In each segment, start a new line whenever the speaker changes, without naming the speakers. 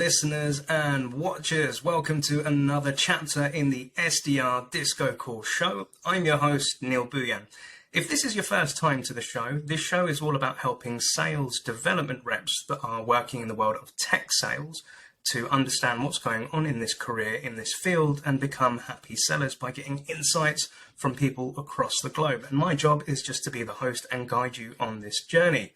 listeners and watchers. Welcome to another chapter in the SDR DiscoCall Show. I'm your host, Neil Bhuiyan. If this is your first time to the show, this show is all about helping sales development reps that are working in the world of tech sales to understand what's going on in this career, in this field, and become happy sellers by getting insights from people across the globe. And my job is just to be the host and guide you on this journey.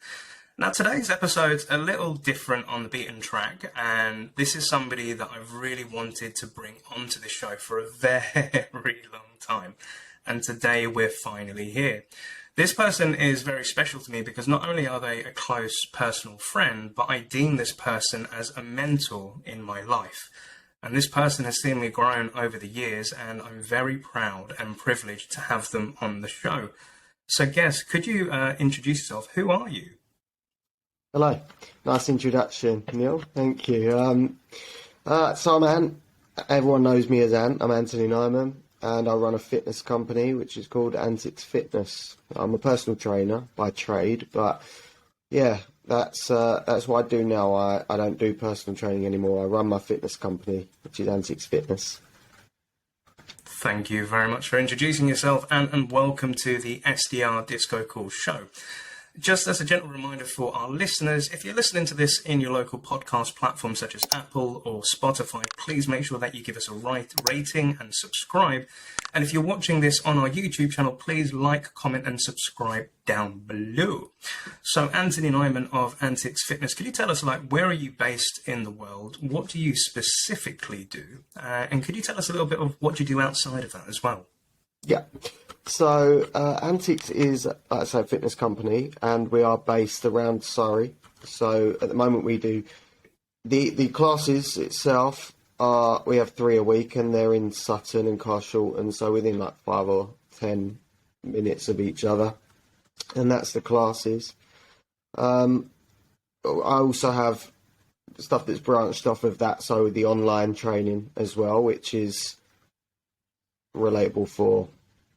Now, today's episode's a little different on the beaten track, and this is somebody that I've really wanted to bring onto the show for a very long time. And today we're finally here. This person is very special to me because not only are they a close personal friend, but I deem this person as a mentor in my life. And this person has seen me grown over the years, and I'm very proud and privileged to have them on the show. So, guest, could you introduce yourself? Who are you?
Hello. Nice introduction, Neil. Thank you. So I'm Ant. Everyone knows me as Ant. I'm Anthony Nyman, and I run a fitness company which is called Antics Fitness. I'm a personal trainer by trade, but yeah, that's what I do now. I don't do personal training anymore. I run my fitness company, which is Antics Fitness.
Thank you very much for introducing yourself, and welcome to the SDR DiscoCall Show. Just as a gentle reminder for our listeners, if you're listening to this in your local podcast platform such as Apple or Spotify, please make sure that you give us a rating and subscribe. And if you're watching this on our YouTube channel, please like, comment and subscribe down below. So Anthony Nyman of Antics Fitness, could you tell us, where are you based in the world? What do you specifically do? And could you tell us a little bit of what you do outside of that as well?
Yeah. So Antics is, like I say, a fitness company, and we are based around Surrey. So at the moment we do the classes itself we have 3 a week, and they're in Sutton and Carshalton, so within 5 or 10 minutes of each other, and that's the classes. I also have stuff that's branched off of that, so the online training as well, which is relatable for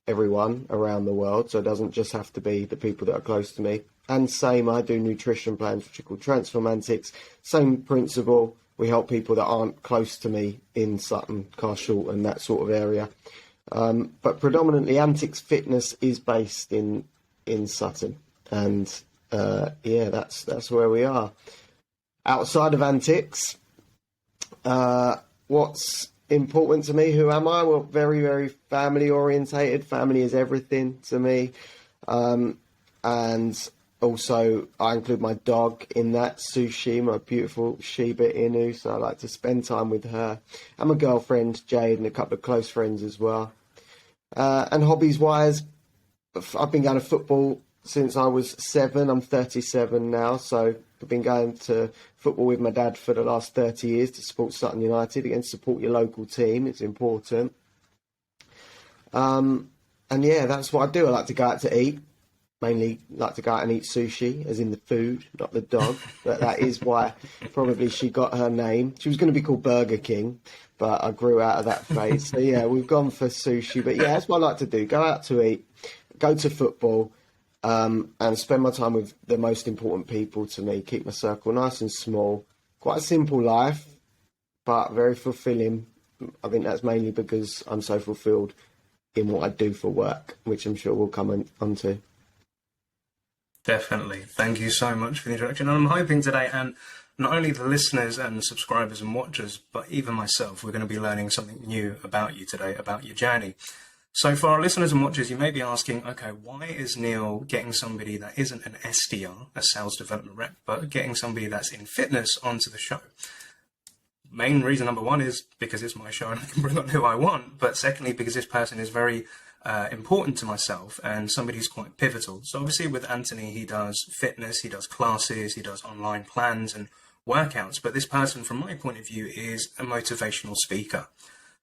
everyone around the world, so it doesn't just have to be the people that are close to me. And same, I do nutrition plans, which are called Transformantics. Same principle, we help people that aren't close to me in Sutton, Carshalton, that sort of area. But predominantly Antics Fitness is based in Sutton, and yeah, that's where we are. Outside of Antics, what's important to me, who am I? Well, very, very family orientated. Family is everything to me. And also I include my dog in that, Sushi, my beautiful Shiba Inu. So I like to spend time with her. And my girlfriend, Jade, and a couple of close friends as well. And hobbies wise, I've been going to football since I was 7. I'm 37 now. So I've been going to football with my dad for the last 30 years to support Sutton United. Again, support your local team. It's important. And yeah, that's what I do. I like to go out to eat. Mainly like to go out and eat sushi, as in the food, not the dog. But that is why probably she got her name. She was going to be called Burger King, but I grew out of that phase. So yeah, we've gone for sushi. But yeah, that's what I like to do. Go out to eat, go to football, and spend my time with the most important people to me. Keep my circle nice and small. Quite a simple life, but very fulfilling. I think that's mainly because I'm so fulfilled in what I do for work, which I'm sure we'll come onto.
Definitely. Thank you so much for the introduction. And I'm hoping today, and not only the listeners and subscribers and watchers, but even myself, we're going to be learning something new about you today, about your journey. So for our listeners and watchers, you may be asking, okay, why is Neil getting somebody that isn't an SDR, a sales development rep, but getting somebody that's in fitness onto the show? Main reason number one is because it's my show and I can bring on who I want. But secondly, because this person is very important to myself and somebody who's quite pivotal. So obviously with Anthony, he does fitness, he does classes, he does online plans and workouts. But this person, from my point of view, is a motivational speaker.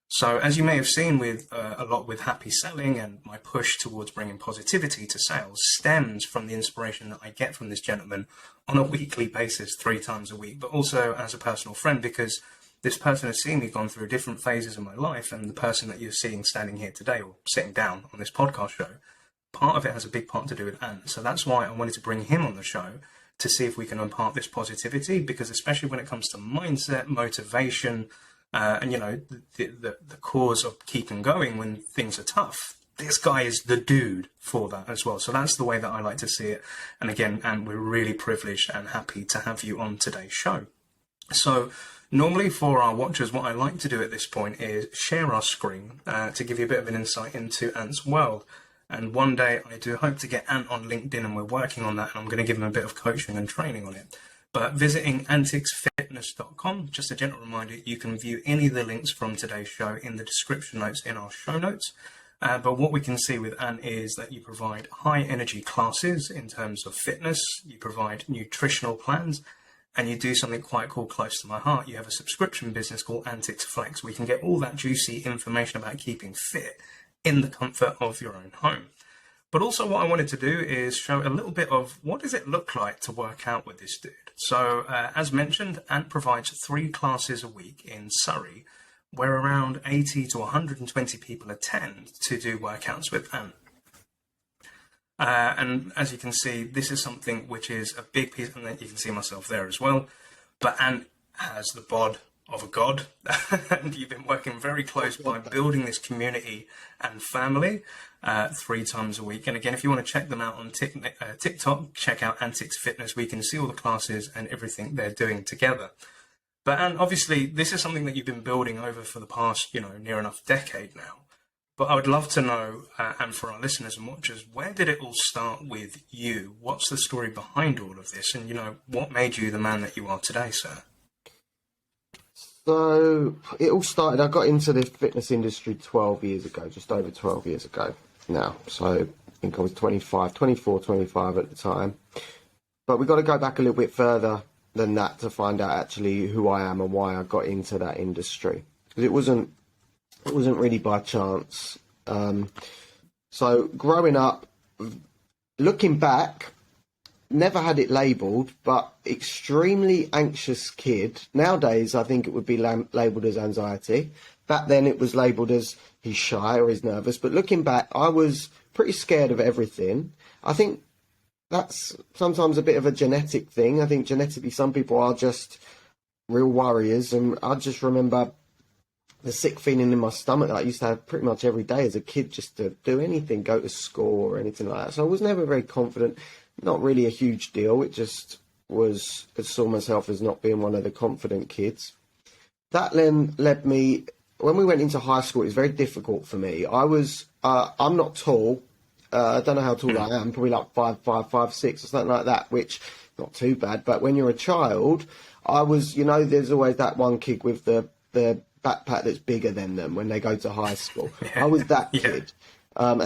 So as you may have seen with a lot with HappySelling, and my push towards bringing positivity to sales stems from the inspiration that I get from this gentleman on a weekly basis, 3 times a week, but also as a personal friend, because this person has seen me gone through different phases of my life, and the person that you're seeing standing here today or sitting down on this podcast show, part of it has a big part to do with Ant. So that's why I wanted to bring him on the show, to see if we can impart this positivity, because especially when it comes to mindset, motivation, and the cause of keeping going when things are tough, this guy is the dude for that as well. So that's the way that I like to see it. And again, and we're really privileged and happy to have you on today's show. So normally for our watchers, what I like to do at this point is share our screen to give you a bit of an insight into Ant's world. And one day I do hope to get Ant on LinkedIn, and we're working on that, and I'm going to give him a bit of coaching and training on it. But visiting anticsfitness.com, just a gentle reminder, you can view any of the links from today's show in the description notes in our show notes. But what we can see with Ant is that you provide high energy classes in terms of fitness, you provide nutritional plans, and you do something quite cool, close to my heart. You have a subscription business called Antics Flex, where you can get all that juicy information about keeping fit in the comfort of your own home. But also what I wanted to do is show a little bit of what does it look like to work out with this dude. So as mentioned, Ant provides 3 classes a week in Surrey, where around 80 to 120 people attend to do workouts with Ant. And as you can see, this is something which is a big piece, and then you can see myself there as well. But Ant has the bod of a god, and you've been working very close by building this community and family 3 times a week. And again, if you want to check them out on TikTok, check out Antics Fitness, where you can see all the classes and everything they're doing together. But and obviously, this is something that you've been building over for the past, near enough decade now. But I would love to know, and for our listeners and watchers, where did it all start with you? What's the story behind all of this? And, what made you the man that you are today, sir?
So it all started, I got into the fitness industry 12 years ago, just over 12 years ago now. So I think I was 24, 25 at the time. But we've got to go back a little bit further than that to find out actually who I am and why I got into that industry. Because it wasn't really by chance. So growing up, looking back, never had it labelled, but extremely anxious kid. Nowadays, I think it would be labelled as anxiety. Back then, it was labelled as he's shy or he's nervous. But looking back, I was pretty scared of everything. I think that's sometimes a bit of a genetic thing. I think genetically, some people are just real warriors. And I just remember the sick feeling in my stomach that I used to have pretty much every day as a kid, just to do anything, go to school or anything like that. So I was never very confident. Not really a huge deal. It just was, I saw myself as not being one of the confident kids. That then led me, when we went into high school, it was very difficult for me. I'm not tall. I don't know how tall I am, probably like 5'5", 5'6", or something like that, which not too bad. But when you're a child, I was, there's always that one kid with the backpack that's bigger than them when they go to high school. I was that kid.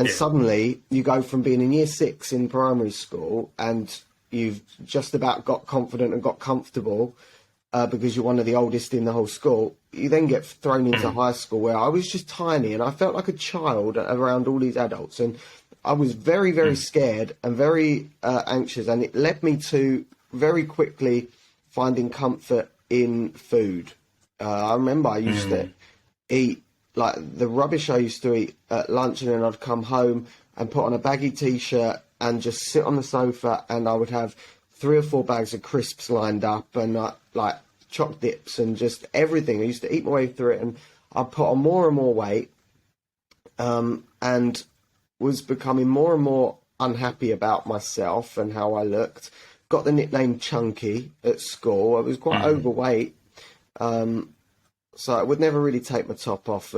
Suddenly you go from being in year 6 in primary school and you've just about got confident and got comfortable because you're one of the oldest in the whole school. You then get thrown into high school where I was just tiny and I felt like a child around all these adults. And I was very, very scared and very anxious. And it led me to very quickly finding comfort in food. I remember I used to eat like the rubbish I used to eat at lunch, and then I'd come home and put on a baggy t-shirt and just sit on the sofa, and I would have 3 or 4 bags of crisps lined up and like choc dips and just everything. I used to eat my way through it, and I put on more and more weight and was becoming more and more unhappy about myself and how I looked. Got the nickname Chunky at school. I was quite overweight. So I would never really take my top off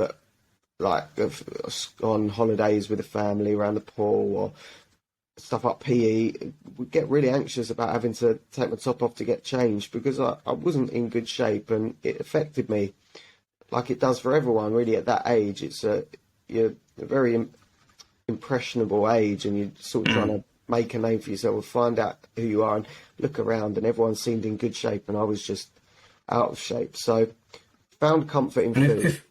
on holidays with the family around the pool or stuff like PE. Would get really anxious about having to take my top off to get changed because I wasn't in good shape, and it affected me like it does for everyone really at that age. You're a very impressionable age, and you're sort of trying to make a name for yourself and find out who you are and look around, and everyone seemed in good shape and I was just out of shape. So found comfort in food.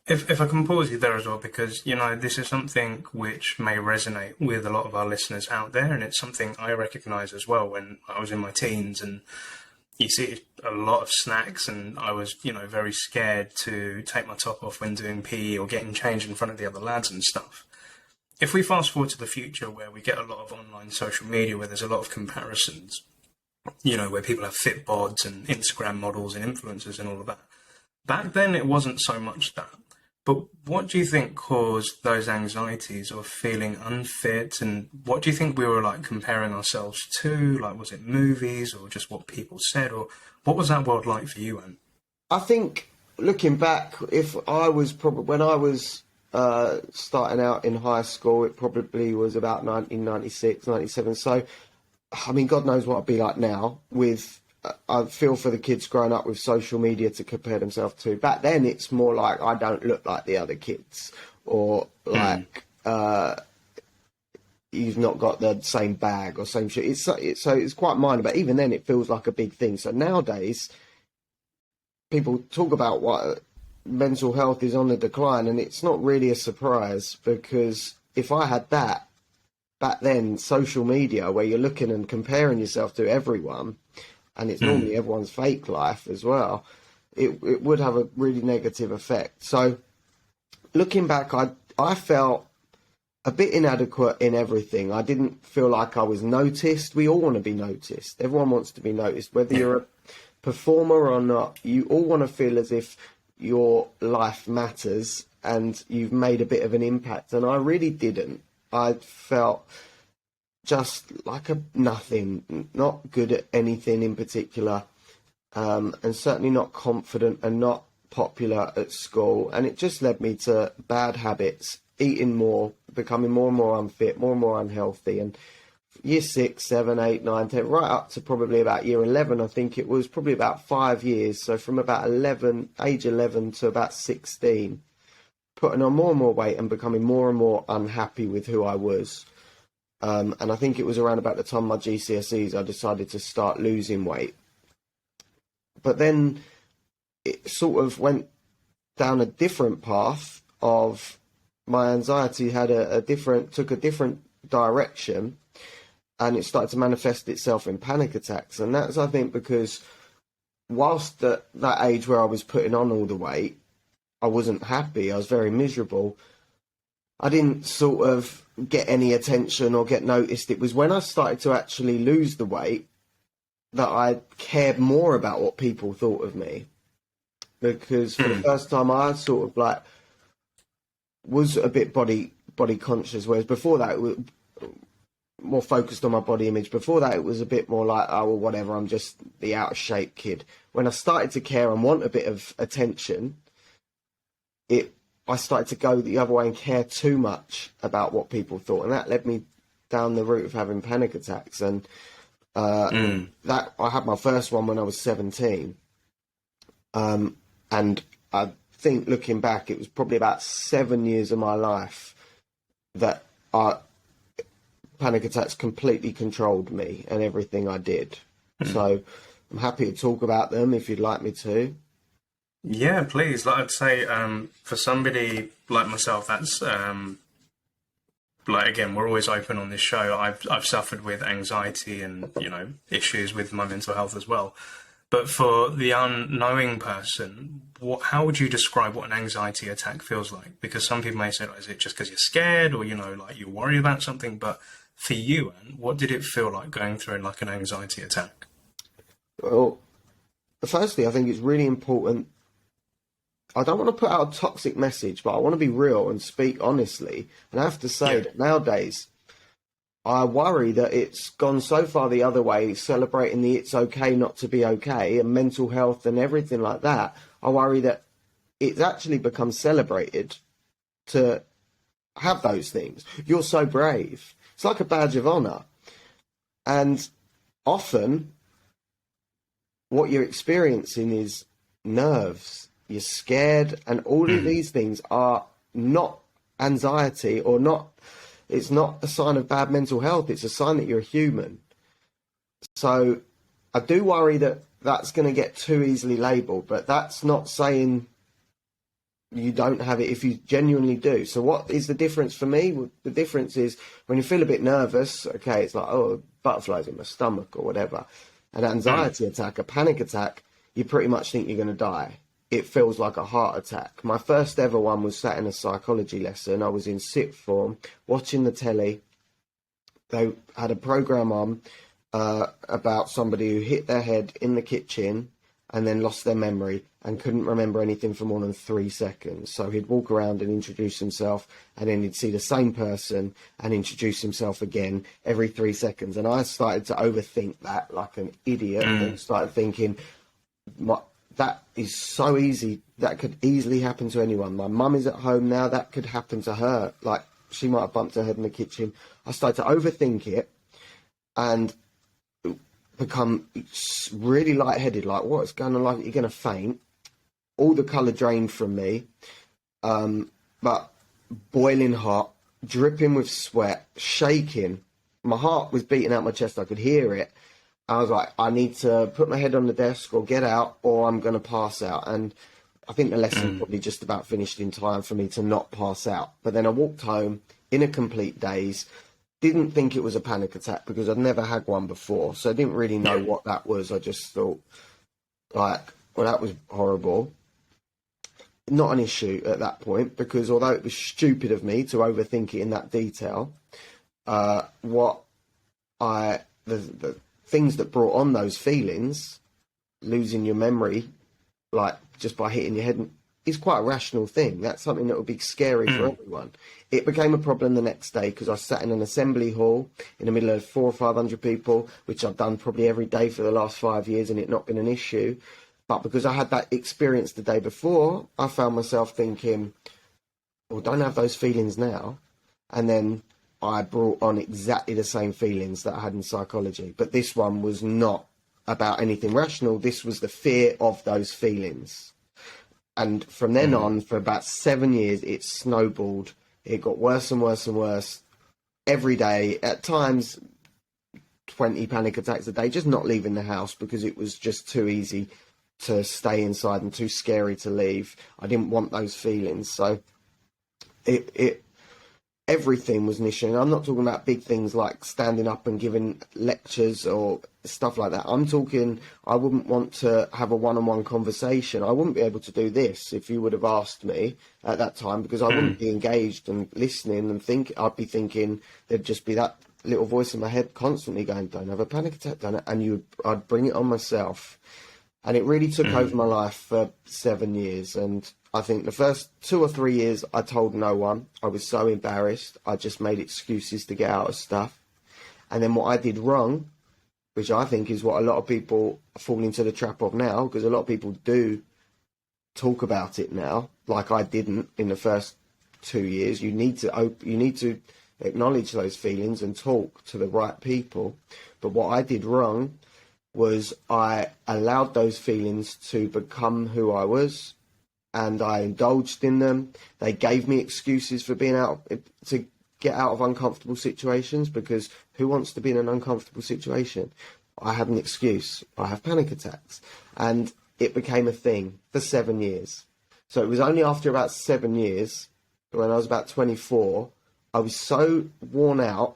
If I can pause you there as well, because, this is something which may resonate with a lot of our listeners out there, and it's something I recognise as well when I was in my teens, and you see a lot of snacks, and I was, very scared to take my top off when doing PE or getting changed in front of the other lads and stuff. If we fast forward to the future where we get a lot of online social media where there's a lot of comparisons, where people have fit bods and Instagram models and influencers and all of that. Back then, it wasn't so much that. But what do you think caused those anxieties of feeling unfit? And what do you think we were like comparing ourselves to? Like, was it movies or just what people said? Or what was that world like for you, Ant?
I think looking back, if I was when I was starting out in high school, it probably was about 1996, 97. So, I mean, God knows what I'd be like now with, I feel for the kids growing up with social media to compare themselves to. Back then, it's more like I don't look like the other kids, or like you've not got the same bag or same shit. So it's quite minor, but even then, it feels like a big thing. So nowadays, people talk about what mental health is on the decline, and it's not really a surprise, because if I had that back then, social media, where you're looking and comparing yourself to everyone, and it's normally everyone's fake life as well, it would have a really negative effect. So looking back, I felt a bit inadequate in everything. I didn't feel like I was noticed. We all want to be noticed. Everyone wants to be noticed, whether you're a performer or not. You all want to feel as if your life matters and you've made a bit of an impact, and I really didn't. I felt just like a nothing, not good at anything in particular, and certainly not confident and not popular at school. And it just led me to bad habits, eating more, becoming more and more unfit, more and more unhealthy. And year 6, 7, 8, 9, 10, right up to probably about year 11, I think it was, probably about 5 years. So from about age 11 to about 16, putting on more and more weight and becoming more and more unhappy with who I was. And I think it was around about the time of my GCSEs, I decided to start losing weight. But then it sort of went down a different path of my anxiety took a different direction, and it started to manifest itself in panic attacks. And that's, I think, because whilst at that age where I was putting on all the weight, I wasn't happy. I was very miserable. I didn't sort of get any attention or get noticed. It was when I started to actually lose the weight that I cared more about what people thought of me. Because for the first time, I sort of like was a bit body conscious, whereas before that it was more focused on my body image. Before that, it was a bit more like, oh, well, whatever, I'm just the out of shape kid. When I started to care and want a bit of attention, I started to go the other way and care too much about what people thought, and that led me down the route of having panic attacks. And that I had my first one when I was 17, and I think looking back, it was probably about 7 years of my life that panic attacks completely controlled me and everything I did. So I'm happy to talk about them if you'd like me to.
Yeah, please. Like I'd say, for somebody like myself, that's like, again, we're always open on this show. I've suffered with anxiety and issues with my mental health as well. But for the unknowing person, how would you describe what an anxiety attack feels like? Because some people may say, is it just because you're scared, or like you worry about something? But for you, Anne, what did it feel like going through like an anxiety attack?
Well, firstly, I think it's really important. I don't want to put out a toxic message, but I want to be real and speak honestly. And I have to say that nowadays, I worry that it's gone so far the other way, celebrating the it's okay not to be okay and mental health and everything like that. I worry that it's actually become celebrated to have those things. You're so brave. It's like a badge of honor. And often what you're experiencing is nerves. You're scared, and all of these things are not anxiety or not. It's not a sign of bad mental health. It's a sign that you're a human. So I do worry that that's going to get too easily labelled, but that's not saying you don't have it if you genuinely do. So what is the difference for me? Well, the difference is when you feel a bit nervous, okay, it's like, oh, butterflies in my stomach or whatever. An anxiety attack, a panic attack, you pretty much think you're going to die. It feels like a heart attack. My first ever one was sat in a psychology lesson. I was in sixth form, watching the telly. They had a program on, about somebody who hit their head in the kitchen and then lost their memory and couldn't remember anything for more than 3 seconds. So he'd walk around and introduce himself, and then he'd see the same person and introduce himself again every 3 seconds. And I started to overthink that like an idiot and started thinking, that is so easy. That could easily happen to anyone. My mum is at home now. That could happen to her. Like, she might have bumped her head in the kitchen. I started to overthink it and become really lightheaded. Like, what's going on? Like, you're going to faint. All the colour drained from me. But boiling hot, dripping with sweat, shaking. My heart was beating out my chest. I could hear it. I was like, I need to put my head on the desk or get out, or I'm going to pass out. And I think the lesson probably just about finished in time for me to not pass out. But then I walked home in a complete daze. Didn't think it was a panic attack because I'd never had one before. So I didn't really know what that was. I just thought, like, well, that was horrible. Not an issue at that point, because although it was stupid of me to overthink it in that detail, the things that brought on those feelings, losing your memory, like just by hitting your head, is quite a rational thing. That's something that would be scary for everyone. It became a problem the next day because I sat in an assembly hall in the middle of 400 or 500 people, which I've done probably every day for the last 5 years, and it not been an issue. But because I had that experience the day before, I found myself thinking, well, don't have those feelings now. And then I brought on exactly the same feelings that I had in psychology. But this one was not about anything rational. This was the fear of those feelings. And from then on, for about 7 years, it snowballed. It got worse and worse and worse every day. At times, 20 panic attacks a day, just not leaving the house because it was just too easy to stay inside and too scary to leave. I didn't want those feelings. So everything was an issue. And I'm not talking about big things like standing up and giving lectures or stuff like that. I'm talking, I wouldn't want to have a one-on-one conversation. I wouldn't be able to do this if you would have asked me at that time, because I wouldn't be engaged and listening and I'd be thinking there'd just be that little voice in my head constantly going, don't have a panic attack, don't it? And I'd bring it on myself. And it really took over my life for 7 years. And I think the first 2 or 3 years, I told no one. I was so embarrassed. I just made excuses to get out of stuff. And then what I did wrong, which I think is what a lot of people fall into the trap of now, because a lot of people do talk about it now, like I didn't in the first 2 years. You need to acknowledge those feelings and talk to the right people. But what I did wrong was I allowed those feelings to become who I was, and I indulged in them. They gave me excuses for being to get out of uncomfortable situations, because who wants to be in an uncomfortable situation? I had an excuse. I have panic attacks. And it became a thing for 7 years. So it was only after about 7 years, when I was about 24, I was so worn out,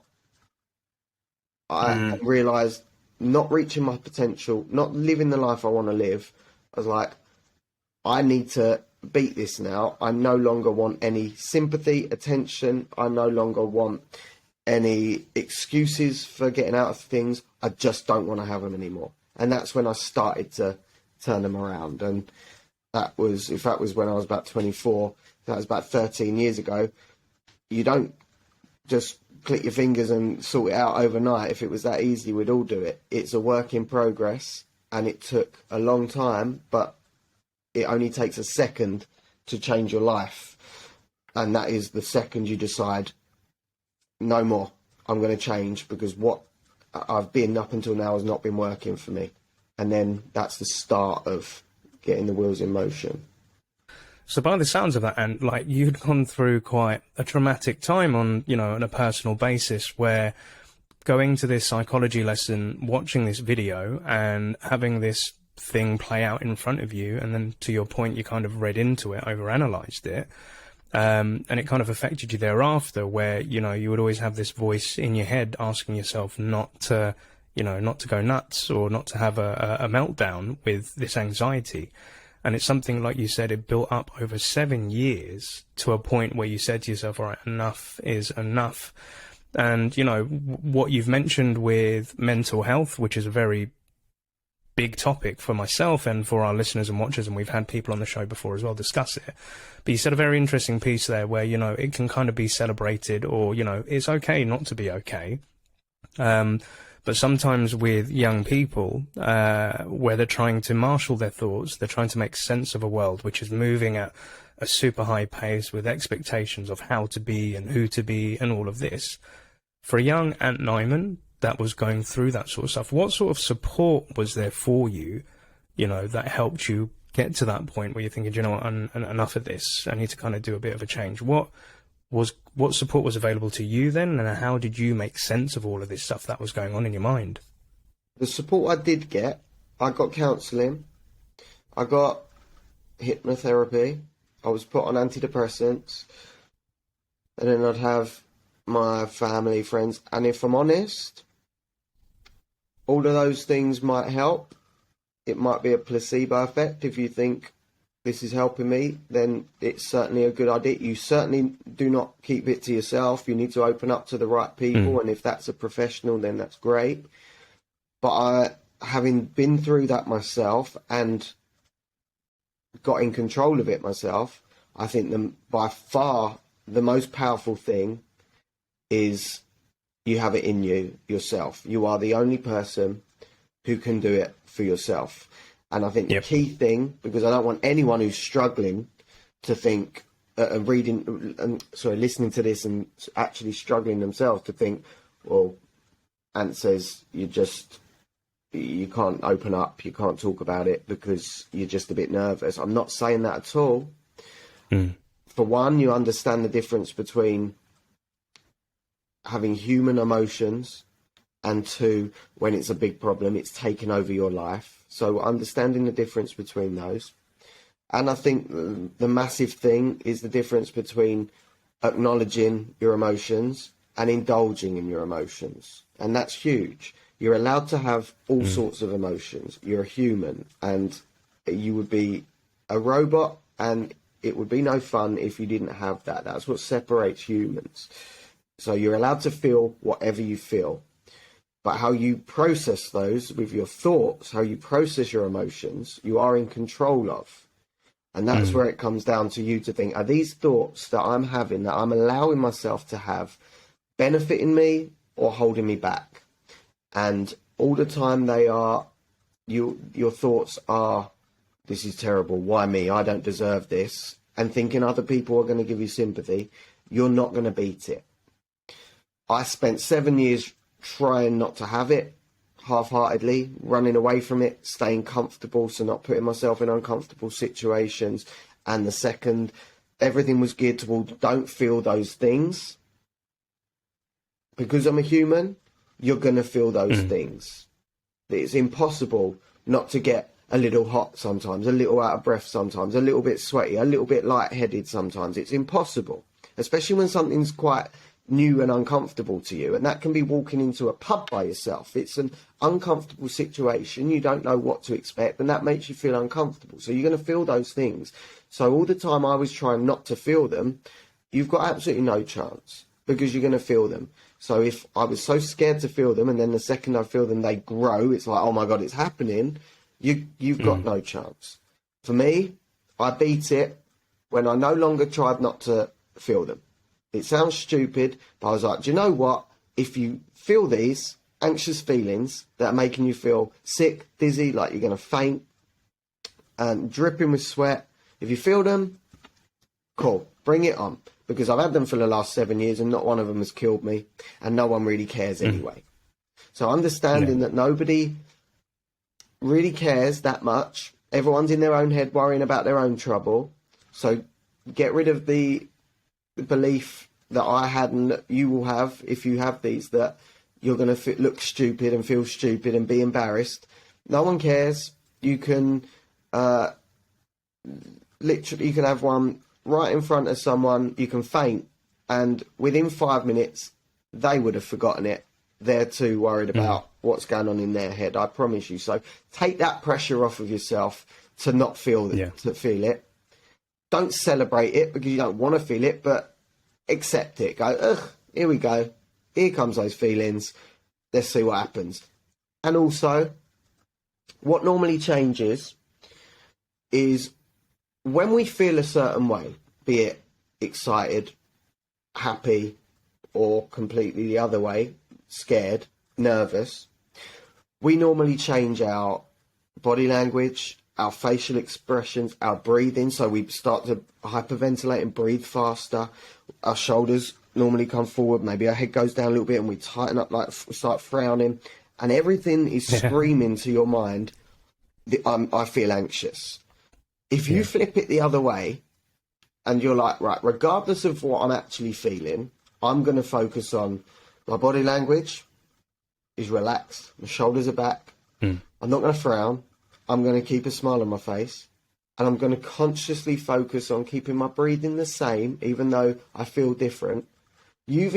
I realised not reaching my potential, not living the life I want to live. I was like, I need to beat this now. I no longer want any sympathy, attention. I no longer want any excuses for getting out of things. I just don't want to have them anymore. And that's when I started to turn them around. And that was when I was about 24. That was about 13 years ago. You don't just click your fingers and sort it out overnight. If it was that easy, we'd all do it. It's a work in progress, and it took a long time, but it only takes a second to change your life. And that is the second you decide, no more, I'm going to change, because what I've been up until now has not been working for me. And then that's the start of getting the wheels in motion.
So by the sounds of that, and like, you'd gone through quite a traumatic time on a personal basis, where going to this psychology lesson, watching this video and having this thing play out in front of you, and then to your point, you kind of read into it, overanalyzed it, and it kind of affected you thereafter, where you would always have this voice in your head asking yourself not to go nuts, or not to have a meltdown with this anxiety. And it's something, like you said, it built up over 7 years to a point where you said to yourself, all right, enough is enough. And, you know, what you've mentioned with mental health, which is a very big topic for myself and for our listeners and watchers, and we've had people on the show before as well discuss it. But you said a very interesting piece there where, you know, it can kind of be celebrated, or, you know, it's okay not to be okay. But sometimes with young people, where they're trying to marshal their thoughts, they're trying to make sense of a world which is moving at a super high pace with expectations of how to be and who to be and all of this. For a young Ant Nyman that was going through that sort of stuff, what sort of support was there for you, you know, that helped you get to that point where you're thinking, you know what, enough of this, I need to kind of do a bit of a change? What support was available to you then, and how did you make sense of all of this stuff that was going on in your mind?
The support I did get, I got counselling, I got hypnotherapy, I was put on antidepressants, and then I'd have my family, friends, and if I'm honest, all of those things might help. It might be a placebo effect. If you think this is helping me, then it's certainly a good idea. You certainly do not keep it to yourself. You need to open up to the right people, and if that's a professional, then that's great. But having been through that myself and got in control of it myself, I think by far the most powerful thing is you have it in you yourself. You are the only person who can do it for yourself. And I think the key thing, because I don't want anyone who's struggling to think, listening to this and actually struggling themselves to think, well, Ant says you can't open up, you can't talk about it because you're just a bit nervous. I'm not saying that at all. For one, you understand the difference between having human emotions, and two, when it's a big problem, it's taken over your life. So understanding the difference between those. And I think the massive thing is the difference between acknowledging your emotions and indulging in your emotions. And that's huge. You're allowed to have all sorts of emotions. You're a human, and you would be a robot, and it would be no fun if you didn't have that. That's what separates humans. So you're allowed to feel whatever you feel. But how you process those with your thoughts, how you process your emotions, you are in control of. And that's where it comes down to you to think, are these thoughts that I'm having, that I'm allowing myself to have, benefiting me or holding me back? And all the time they are, your thoughts are, this is terrible, why me, I don't deserve this, and thinking other people are going to give you sympathy, you're not going to beat it. I spent 7 years trying not to have it, half-heartedly, running away from it, staying comfortable, so not putting myself in uncomfortable situations. And the second, everything was geared towards don't feel those things. Because I'm a human, you're going to feel those things. It's impossible not to get a little hot sometimes, a little out of breath sometimes, a little bit sweaty, a little bit lightheaded sometimes. It's impossible, especially when something's quite new and uncomfortable to you, and that can be walking into a pub by yourself. It's an uncomfortable situation, you don't know what to expect, and that makes you feel uncomfortable, so you're going to feel those things. So all the time I was trying not to feel them, you've got absolutely no chance, because you're going to feel them. So if I was so scared to feel them, and then the second I feel them they grow, it's like, oh my god, it's happening, you've got no chance. For me, I beat it when I no longer tried not to feel them. It sounds stupid, but I was like, do you know what? If you feel these anxious feelings that are making you feel sick, dizzy, like you're going to faint, and dripping with sweat, if you feel them, cool, bring it on. Because I've had them for the last 7 years and not one of them has killed me, and no one really cares anyway. So understanding that nobody really cares that much, everyone's in their own head worrying about their own trouble. So get rid of the belief that I had and that you will have if you have these, that you're going to look stupid and feel stupid and be embarrassed. No one cares. You can literally, you can have one right in front of someone, you can faint, and within 5 minutes they would have forgotten it. They're too worried about what's going on in their head, I promise you. So take that pressure off of yourself to not feel to feel it. Don't celebrate it because you don't want to feel it, but accept it. Go, ugh, here we go. here comes those feelings. Let's see what happens. And also, what normally changes is when we feel a certain way, be it excited, happy, or completely the other way, scared, nervous, we normally change our body language, our facial expressions, our breathing. So we start to hyperventilate and breathe faster. Our shoulders normally come forward. Maybe our head goes down a little bit and we tighten up, like start frowning. And everything is screaming to your mind, I feel anxious. If you flip it the other way and you're like, right, regardless of what I'm actually feeling, I'm going to focus on my body language is relaxed. My shoulders are back. I'm not going to frown. I'm going to keep a smile on my face. And I'm going to consciously focus on keeping my breathing the same, even though I feel different. You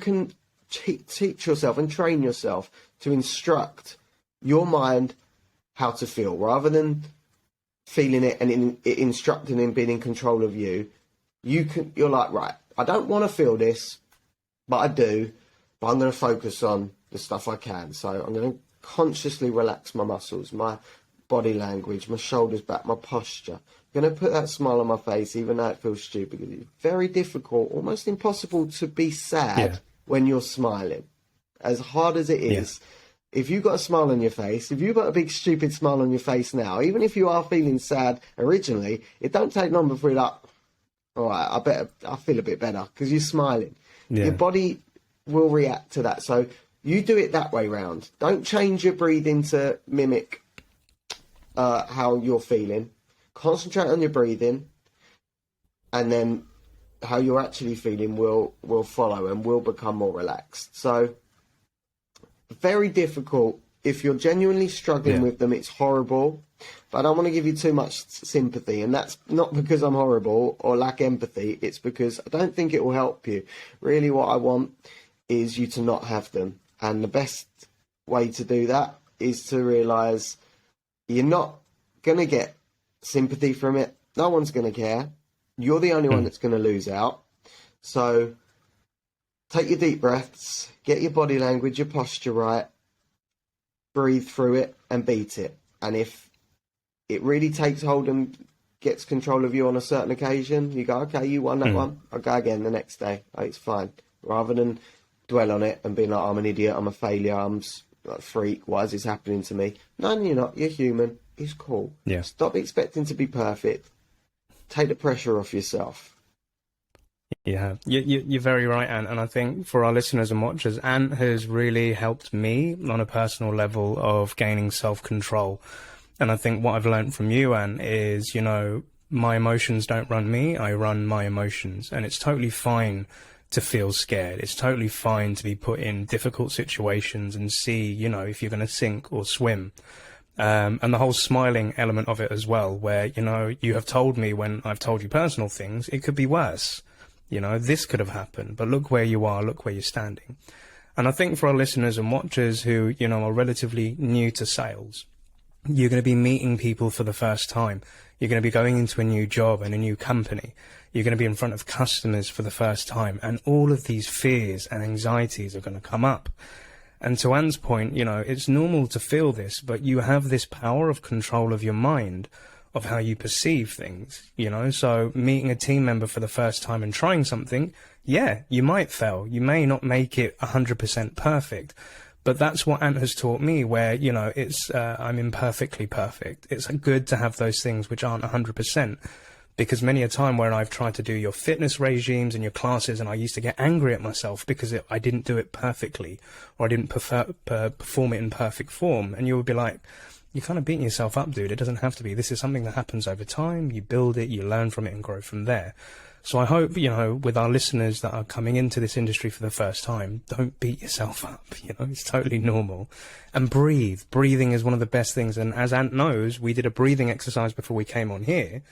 can teach yourself and train yourself to instruct your mind how to feel, rather than feeling it and instructing and being in control of you. You're like, right, I don't want to feel this, but I do, but I'm going to focus on the stuff I can. So I'm going to consciously relax my muscles, my body language, my shoulders back, my posture. I'm going to put that smile on my face, even though it feels stupid. It's very difficult, almost impossible to be sad when you're smiling. As hard as it is, if you've got a smile on your face, if you've got a big stupid smile on your face now, even if you are feeling sad originally, it don't take long before you're like, all right, I feel a bit better, because you're smiling. Your body will react to that. So you do it that way round. Don't change your breathing to mimic how you're feeling. Concentrate on your breathing, and then how you're actually feeling will follow and will become more relaxed. So very difficult. If you're genuinely struggling with them, it's horrible. But I don't want to give you too much sympathy, and that's not because I'm horrible or lack empathy. It's because I don't think it will help you. Really, what I want is you to not have them. And the best way to do that is to realise you're not going to get sympathy from it. No one's going to care. You're the only one that's going to lose out. So take your deep breaths, get your body language, your posture right, breathe through it and beat it. And if it really takes hold and gets control of you on a certain occasion, you go, okay, you won that one. I'll go again the next day. Oh, it's fine. Rather than dwell on it and being like, I'm an idiot, I'm a failure, I'm a freak, why is this happening to me? No, you're not. You're human. It's cool. Yeah. Stop expecting to be perfect. Take the pressure off yourself.
Yeah, you're very right, Ant. And I think for our listeners and watchers, Ant has really helped me on a personal level of gaining self-control. And I think what I've learned from you, Ant, is, you know, my emotions don't run me, I run my emotions. And it's totally fine to feel scared. It's totally fine to be put in difficult situations and see, you know, if you're going to sink or swim. And the whole smiling element of it as well, where, you know, you have told me when I've told you personal things, it could be worse. You know, this could have happened, but look where you are, look where you're standing. And I think for our listeners and watchers who, you know, are relatively new to sales, you're going to be meeting people for the first time. You're going to be going into a new job and a new company. You're going to be in front of customers for the first time. And all of these fears and anxieties are going to come up. And to Anne's point, you know, it's normal to feel this, but you have this power of control of your mind, of how you perceive things, you know. So meeting a team member for the first time and trying something, yeah, you might fail. You may not make it 100% perfect. But that's what Ant has taught me, where, you know, it's I'm imperfectly perfect. It's good to have those things which aren't 100%. Because many a time where I've tried to do your fitness regimes and your classes, and I used to get angry at myself because I didn't do it perfectly, or I didn't perform it in perfect form. And you would be like, you're kind of beating yourself up, dude. It doesn't have to be. This is something that happens over time. You build it, you learn from it, and grow from there. So I hope, you know, with our listeners that are coming into this industry for the first time, don't beat yourself up. You know, it's totally normal. And breathe. Breathing is one of the best things. And as Ant knows, we did a breathing exercise before we came on here.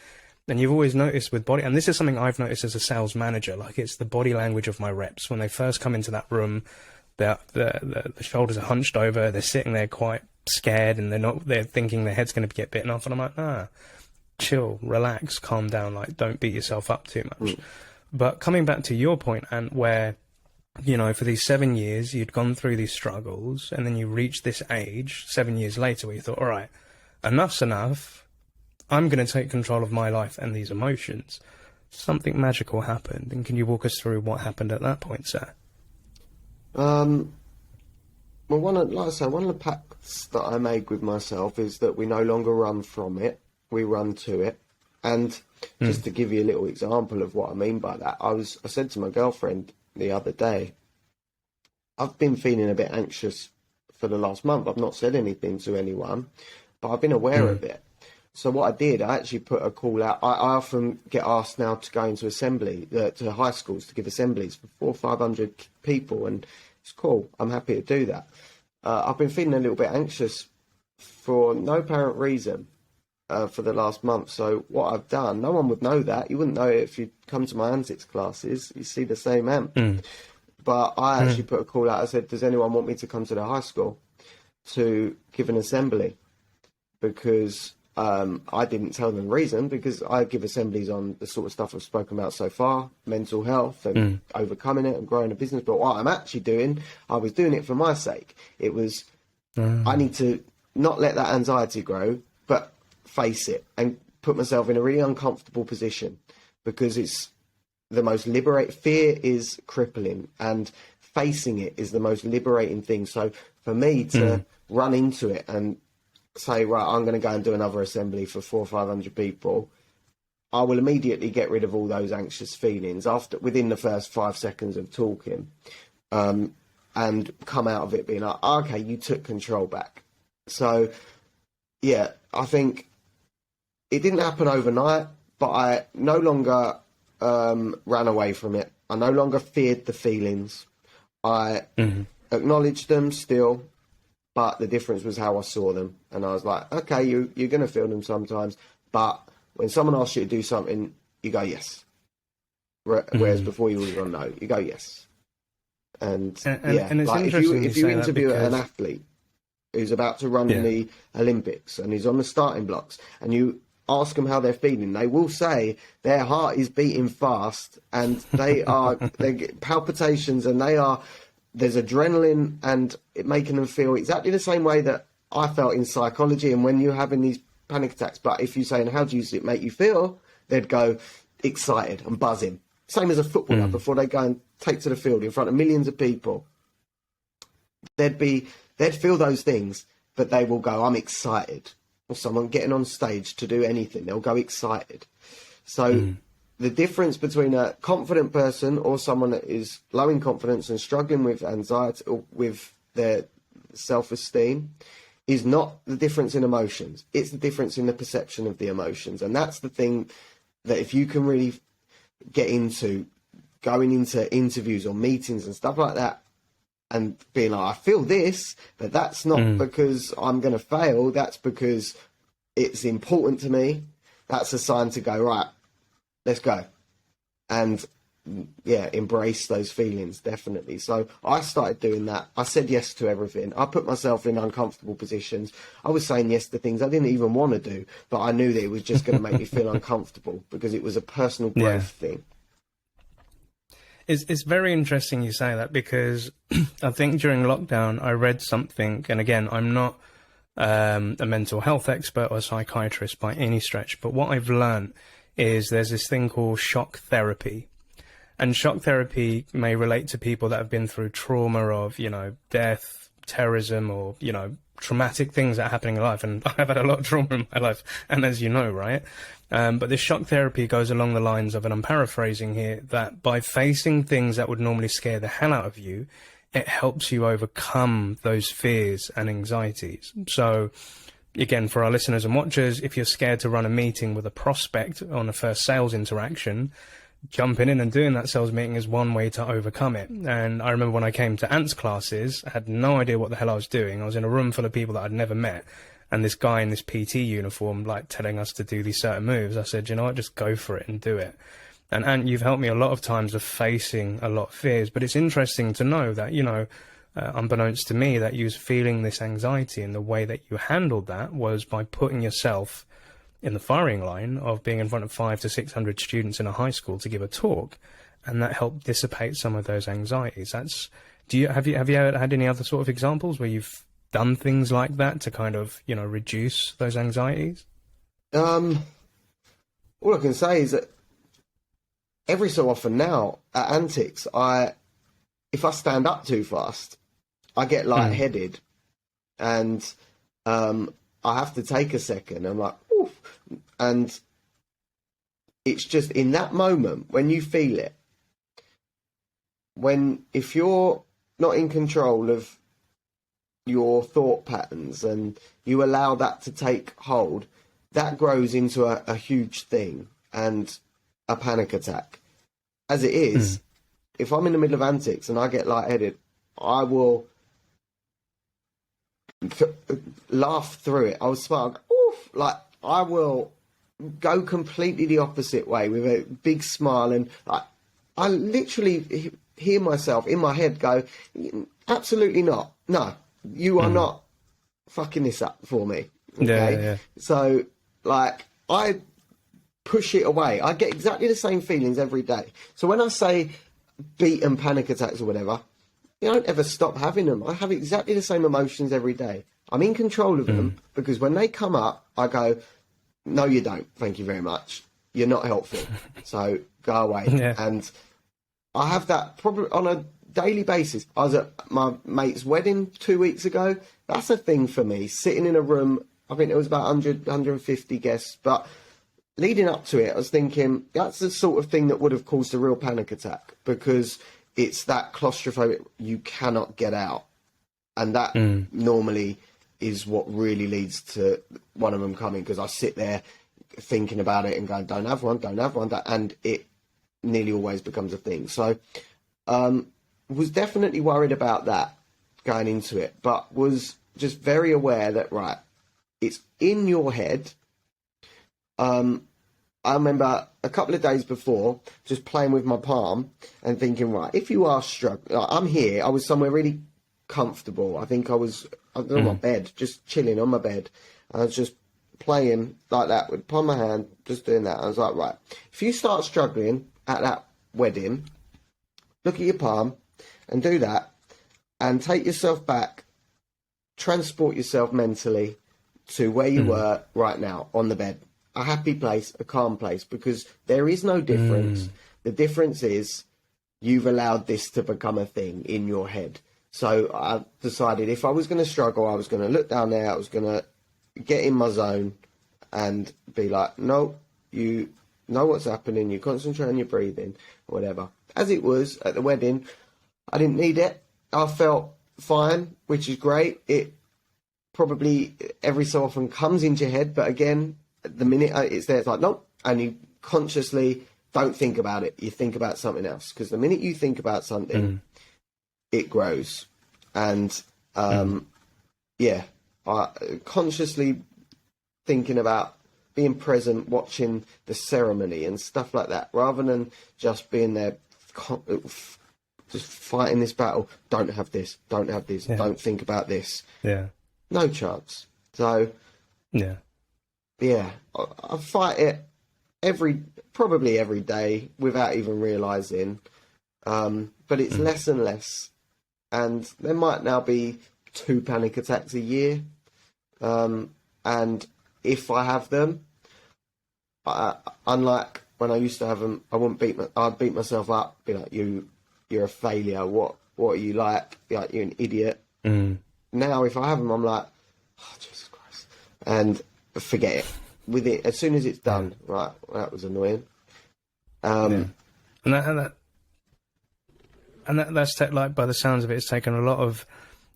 And you've always noticed with body, and this is something I've noticed as a sales manager, like it's the body language of my reps. When they first come into that room, the shoulders are hunched over, they're sitting there quite scared, and they're thinking their head's going to get bitten off. And I'm like, chill, relax, calm down, like don't beat yourself up too much. But coming back to your point, and where for these 7 years, you'd gone through these struggles, and then you reached this age 7 years later where you thought, all right, enough's enough. I'm going to take control of my life and these emotions. Something magical happened. And can you walk us through what happened at that point, sir?
Well, one of the pacts that I made with myself is that we no longer run from it, we run to it. And just to give you a little example of what I mean by that, I said to my girlfriend the other day, I've been feeling a bit anxious for the last month. I've not said anything to anyone, but I've been aware of it. So what I did, I actually put a call out. I often get asked now to go into assembly, to high schools, to give assemblies for 400 or 500 people, and it's cool. I'm happy to do that. I've been feeling a little bit anxious for no apparent reason for the last month. So what I've done, no one would know that. You wouldn't know it if you come to my Antics classes. You see the same amp. But I actually put a call out. I said, does anyone want me to come to the high school to give an assembly? Because I didn't tell them the reason, because I give assemblies on the sort of stuff I've spoken about so far, mental health and overcoming it and growing a business. But what I'm actually doing, I was doing it for my sake. It was, I need to not let that anxiety grow, but face it and put myself in a really uncomfortable position, because it's the most liberating. Fear is crippling, and facing it is the most liberating thing. So for me to run into it and say, right, I'm going to go and do another assembly for 400 or 500 people, I will immediately get rid of all those anxious feelings within the first 5 seconds of talking, and come out of it being like, okay, you took control back. So yeah, I think it didn't happen overnight, but I no longer ran away from it. I no longer feared the feelings. I acknowledged them still, but the difference was how I saw them. And I was like, okay, you're going to feel them sometimes, but when someone asks you to do something, you go yes. Whereas before you would have gone no, you go yes. And yeah,
and it's
like
interesting
if you interview
because
an athlete who's about to run in the Olympics and he's on the starting blocks, and you ask them how they're feeling, they will say their heart is beating fast, and they get palpitations, and there's adrenaline, and it making them feel exactly the same way that I felt in psychology and when you're having these panic attacks. But if you say, and how do it make you feel? They'd go excited and buzzing. Same as a footballer before they go and take to the field in front of millions of people. They'd feel those things, but they will go, I'm excited. Or someone getting on stage to do anything, they'll go excited. So the difference between a confident person or someone that is low in confidence and struggling with anxiety or with their self-esteem is not the difference in emotions. It's the difference in the perception of the emotions. And that's the thing that if you can really get into going into interviews or meetings and stuff like that, and being like, I feel this, but that's not because I'm going to fail. That's because it's important to me. That's a sign to go, right, let's go. And yeah, embrace those feelings, definitely. So I started doing that. I said yes to everything. I put myself in uncomfortable positions. I was saying yes to things I didn't even want to do, but I knew that it was just going to make me feel uncomfortable because it was a personal growth thing.
It's very interesting you say that, because I think during lockdown I read something, and again, I'm not a mental health expert or a psychiatrist by any stretch, but what I've learned is there's this thing called shock therapy. And shock therapy may relate to people that have been through trauma of, death, terrorism, or, traumatic things that are happening in life. And I've had a lot of trauma in my life, and as you know, right? But this shock therapy goes along the lines of, and I'm paraphrasing here, that by facing things that would normally scare the hell out of you, it helps you overcome those fears and anxieties. So again, for our listeners and watchers, if you're scared to run a meeting with a prospect on a first sales interaction, jumping in and doing that sales meeting is one way to overcome it. And I remember when I came to Antics Classes, I had no idea what the hell I was doing. I was in a room full of people that I'd never met, and this guy in this PT uniform, telling us to do these certain moves. I said, you know what, just go for it and do it. And you've helped me a lot of times of facing a lot of fears. But it's interesting to know that, unbeknownst to me, that you was feeling this anxiety, and the way that you handled that was by putting yourself in the firing line of being in front of 500 to 600 students in a high school to give a talk. and that helped dissipate some of those anxieties. Have you had any other sort of examples where you've done things like that to kind of, reduce those anxieties?
All I can say is that every so often now at Antics, if I stand up too fast, I get lightheaded, and I have to take a second. I'm like, oof, and it's just in that moment when you feel it. If you're not in control of your thought patterns and you allow that to take hold, that grows into a huge thing and a panic attack. As it is, if I'm in the middle of Antics and I get lightheaded, I will laugh through it. I will smile, oof, like I will go completely the opposite way with a big smile, and I literally hear myself in my head go, absolutely not. No, you are not fucking this up for me. Okay?
Yeah.
So, I push it away. I get exactly the same feelings every day. So when I say beat and panic attacks or whatever, I don't ever stop having them. I have exactly the same emotions every day. I'm in control of them because when they come up, I go, no, you don't. Thank you very much. You're not helpful. So go away.
Yeah.
And I have that probably on a daily basis. I was at my mate's wedding 2 weeks ago. That's a thing for me, sitting in a room. I think there was about 100, 150 guests. But leading up to it, I was thinking that's the sort of thing that would have caused a real panic attack, because it's that claustrophobic, you cannot get out. And that normally is what really leads to one of them coming, because I sit there thinking about it and going, don't have one, and it nearly always becomes a thing. So was definitely worried about that going into it, but was just very aware that, right, it's in your head. I remember a couple of days before just playing with my palm and thinking, right, if you are struggling, I'm here. I was somewhere really comfortable. I think I was on my bed, just chilling on my bed. I was just playing like that with palm of my hand, just doing that. I was like, right, if you start struggling at that wedding, look at your palm and do that, and take yourself back, transport yourself mentally to where you were right now on the bed. A happy place, a calm place, because there is no difference. The difference is you've allowed this to become a thing in your head. So I decided if I was going to struggle, I was going to look down there, I was going to get in my zone and be like, no, you know what's happening, you concentrate on your breathing, or whatever. As it was at the wedding, I didn't need it. I felt fine, which is great. It probably every so often comes into your head, but again, the minute it's there, it's like, nope. And you consciously don't think about it. You think about something else. Because the minute you think about something, it grows. And, I consciously thinking about being present, watching the ceremony and stuff like that, rather than just being there, just fighting this battle. Don't have this.
Yeah.
Don't think about this.
Yeah.
No chance. So, yeah, I fight it probably every day without even realising. But it's less and less. And there might now be 2 panic attacks a year. And if I have them, unlike when I used to have them, I'd beat myself up, be like, you're a failure. What are you like? Be like, you're an idiot. Now, if I have them, I'm like, oh, Jesus Christ. And forget it. With it, as soon as it's done, right, that was annoying.
And that's like, by the sounds of it, it's taken a lot of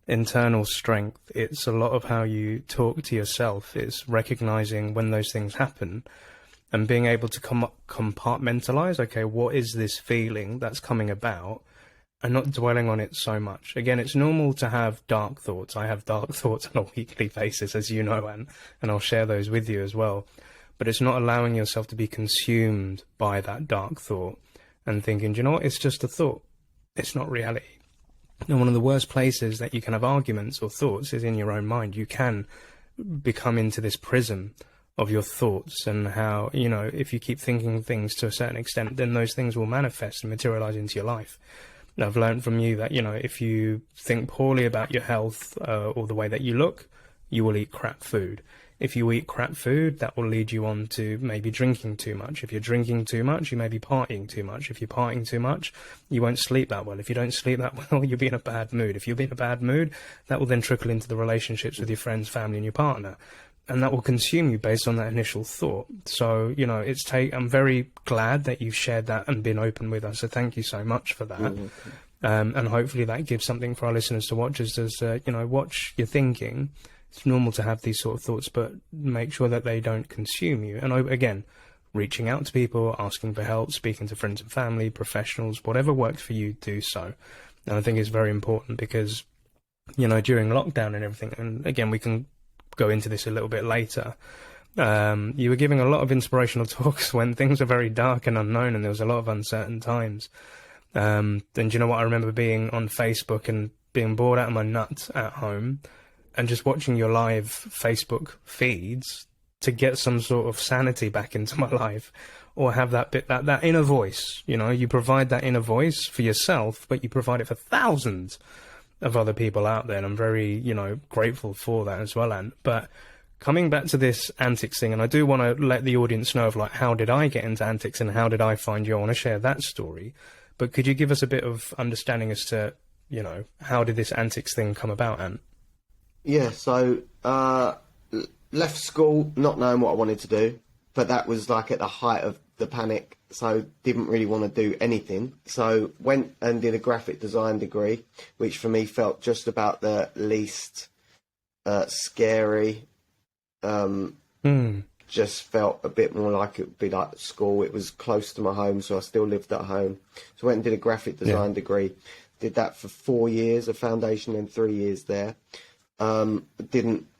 internal strength. It's a lot of how you talk to yourself. It's recognizing when those things happen and being able to compartmentalize, okay, what is this feeling that's coming about, and not dwelling on it so much. Again, it's normal to have dark thoughts. I have dark thoughts on a weekly basis, as you know, and I'll share those with you as well. But it's not allowing yourself to be consumed by that dark thought and thinking, do you know what, it's just a thought. It's not reality. And one of the worst places that you can have arguments or thoughts is in your own mind. You can become into this prism of your thoughts, and how, you know, if you keep thinking things to a certain extent, then those things will manifest and materialize into your life. And I've learned from you that, you know, if you think poorly about your health or the way that you look, you will eat crap food. If you eat crap food, that will lead you on to maybe drinking too much. If you're drinking too much, you may be partying too much. If you're partying too much, you won't sleep that well. If you don't sleep that well, you'll be in a bad mood. If you'll be in a bad mood, that will then trickle into the relationships with your friends, family, and your partner. And that will consume you based on that initial thought. So, you know, I'm very glad that you've shared that and been open with us. So thank you so much for that. And hopefully that gives something for our listeners to watch as, you know, watch your thinking. It's normal to have these sort of thoughts, but make sure that they don't consume you. And again, reaching out to people, asking for help, speaking to friends and family, professionals, whatever works for you, do so. And I think it's very important because, you know, during lockdown and everything, and again, we can go into this a little bit later, you were giving a lot of inspirational talks when things were very dark and unknown and there was a lot of uncertain times. And you know what, I remember being on Facebook and being bored out of my nuts at home and just watching your live Facebook feeds to get some sort of sanity back into my life, or have that bit, that inner voice. You know, you provide that inner voice for yourself, but you provide it for thousands of other people out there. And I'm very, you know, grateful for that as well. And but coming back to this antics thing, and I do want to let the audience know of like, how did I get into antics and how did I find you? I want to share that story. But could you give us a bit of understanding as to, you know, how did this antics thing come about, Ant?
Yeah, so left school not knowing what I wanted to do, but that was like at the height of the panic, so didn't really want to do anything. So went and did a graphic design degree, which for me felt just about the least scary. Just felt a bit more like it would be like school. It was close to my home, so I still lived at home. So went and did a graphic design degree. Did that for 4 years, a foundation, and 3 years there.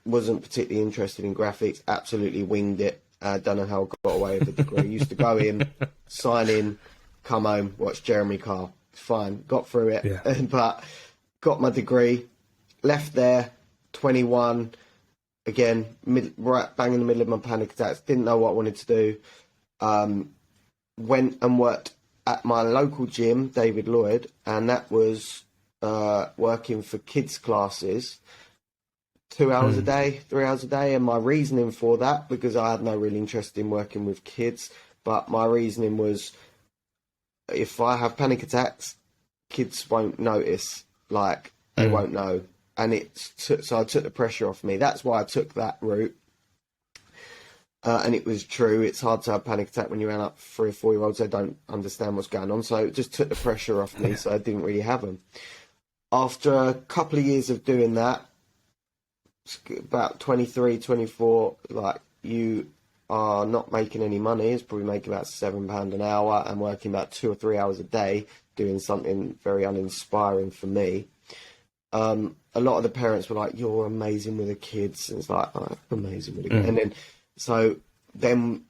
Wasn't particularly interested in graphics, absolutely winged it. Don't know how I got away with the degree. Used to go in, sign in, come home, watch Jeremy Carr. Fine, got through it. But got my degree, left there, 21, again, right bang in the middle of my panic attacks, didn't know what I wanted to do. Went and worked at my local gym, David Lloyd, and that was working for kids' classes. 2 hours a day, 3 hours a day. And my reasoning for that, because I had no real interest in working with kids, but my reasoning was, if I have panic attacks, kids won't notice, like they won't know. And so I took the pressure off me. That's why I took that route. And it was true. It's hard to have panic attack when you're around up 3 or 4 year olds. They don't understand what's going on. So it just took the pressure off me. So I didn't really have them. After a couple of years of doing that, about 23, 24, like, you are not making any money. It's probably making about £7 an hour and working about 2 or 3 hours a day doing something very uninspiring for me. A lot of the parents were like, you're amazing with the kids. And it's like, oh, I'm amazing with the kids. And then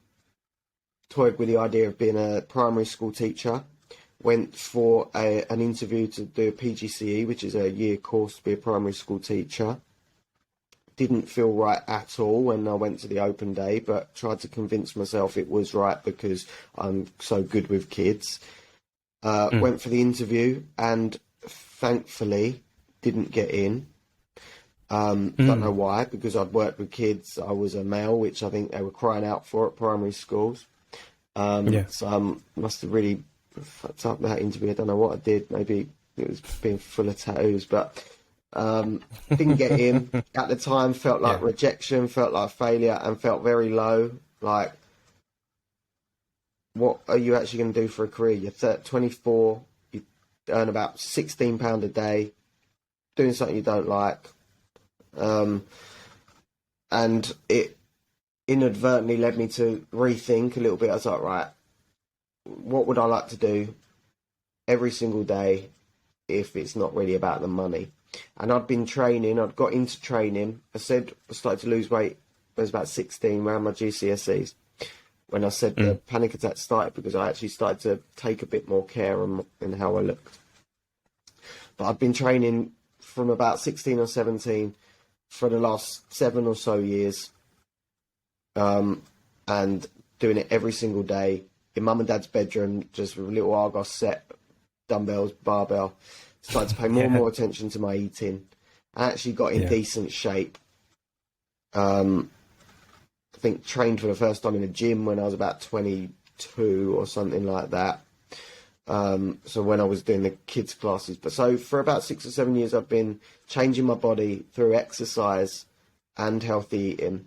toyed with the idea of being a primary school teacher. Went for an interview to do a PGCE, which is a year course to be a primary school teacher. Didn't feel right at all when I went to the open day, but tried to convince myself it was right because I'm so good with kids. Went for the interview and thankfully didn't get in. Don't know why, because I'd worked with kids. I was a male, which I think they were crying out for at primary schools. So I must have really fucked up that interview. I don't know what I did. Maybe it was being full of tattoos, but didn't get in. At the time, felt like rejection, felt like failure, and felt very low. Like, what are you actually going to do for a career? You're 24, you earn about £16 a day, doing something you don't like. And it inadvertently led me to rethink a little bit. I was like, right, what would I like to do every single day if it's not really about the money? And I'd been training, I'd got into training. I said I started to lose weight when I was about 16, around my GCSEs, when I said the panic attack started, because I actually started to take a bit more care in how I looked. But I'd been training from about 16 or 17 for the last 7 or so years. and doing it every single day in mum and dad's bedroom, just with a little Argos set, dumbbells, barbell. Started to pay more and more attention to my eating. I actually got in decent shape. I think trained for the first time in a gym when I was about 22 or something like that. So when I was doing the kids classes. But so for about 6 or 7 years, I've been changing my body through exercise and healthy eating.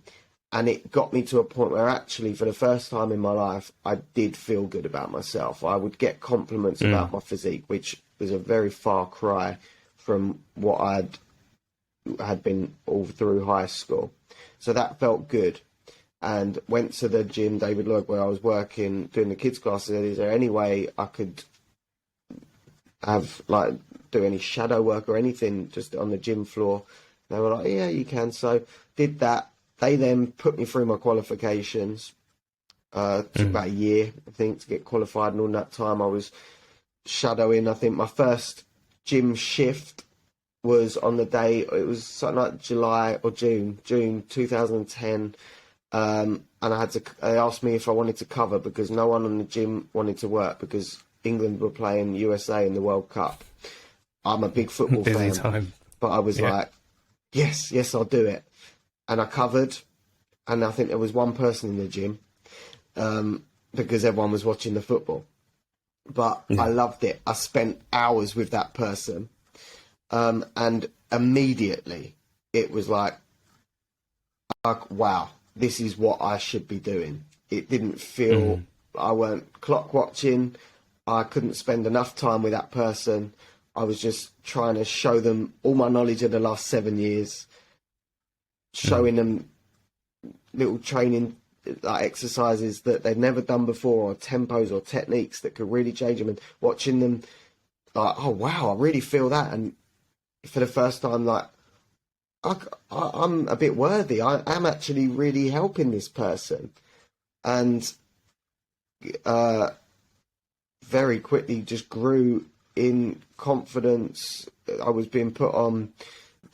And it got me to a point where actually, for the first time in my life, I did feel good about myself. I would get compliments about my physique, which was a very far cry from what had been all through high school. So that felt good. And went to the gym, David Lloyd, where I was working, doing the kids classes. Is there any way I could have, like, do any shadow work or anything just on the gym floor? They were like, yeah, you can. So did that. They then put me through my qualifications. Took about a year, I think, to get qualified. And all that time I was shadowing. I think my first gym shift was on the day, it was something like July or June 2010. And they asked me if I wanted to cover because no one in the gym wanted to work because England were playing USA in the World Cup. I'm a big football fan.
Time.
But I was like, yes, I'll do it. And I covered, and I think there was one person in the gym because everyone was watching the football. But I loved it. I spent hours with that person. And immediately it was like, wow, this is what I should be doing. It didn't feel, I weren't clock watching. I couldn't spend enough time with that person. I was just trying to show them all my knowledge of the last 7 years, showing them little training like exercises that they'd never done before, or tempos or techniques that could really change them, and watching them like, oh wow, I really feel that. And for the first time, like, I'm a bit worthy. I am actually really helping this person. And very quickly just grew in confidence. I was being put on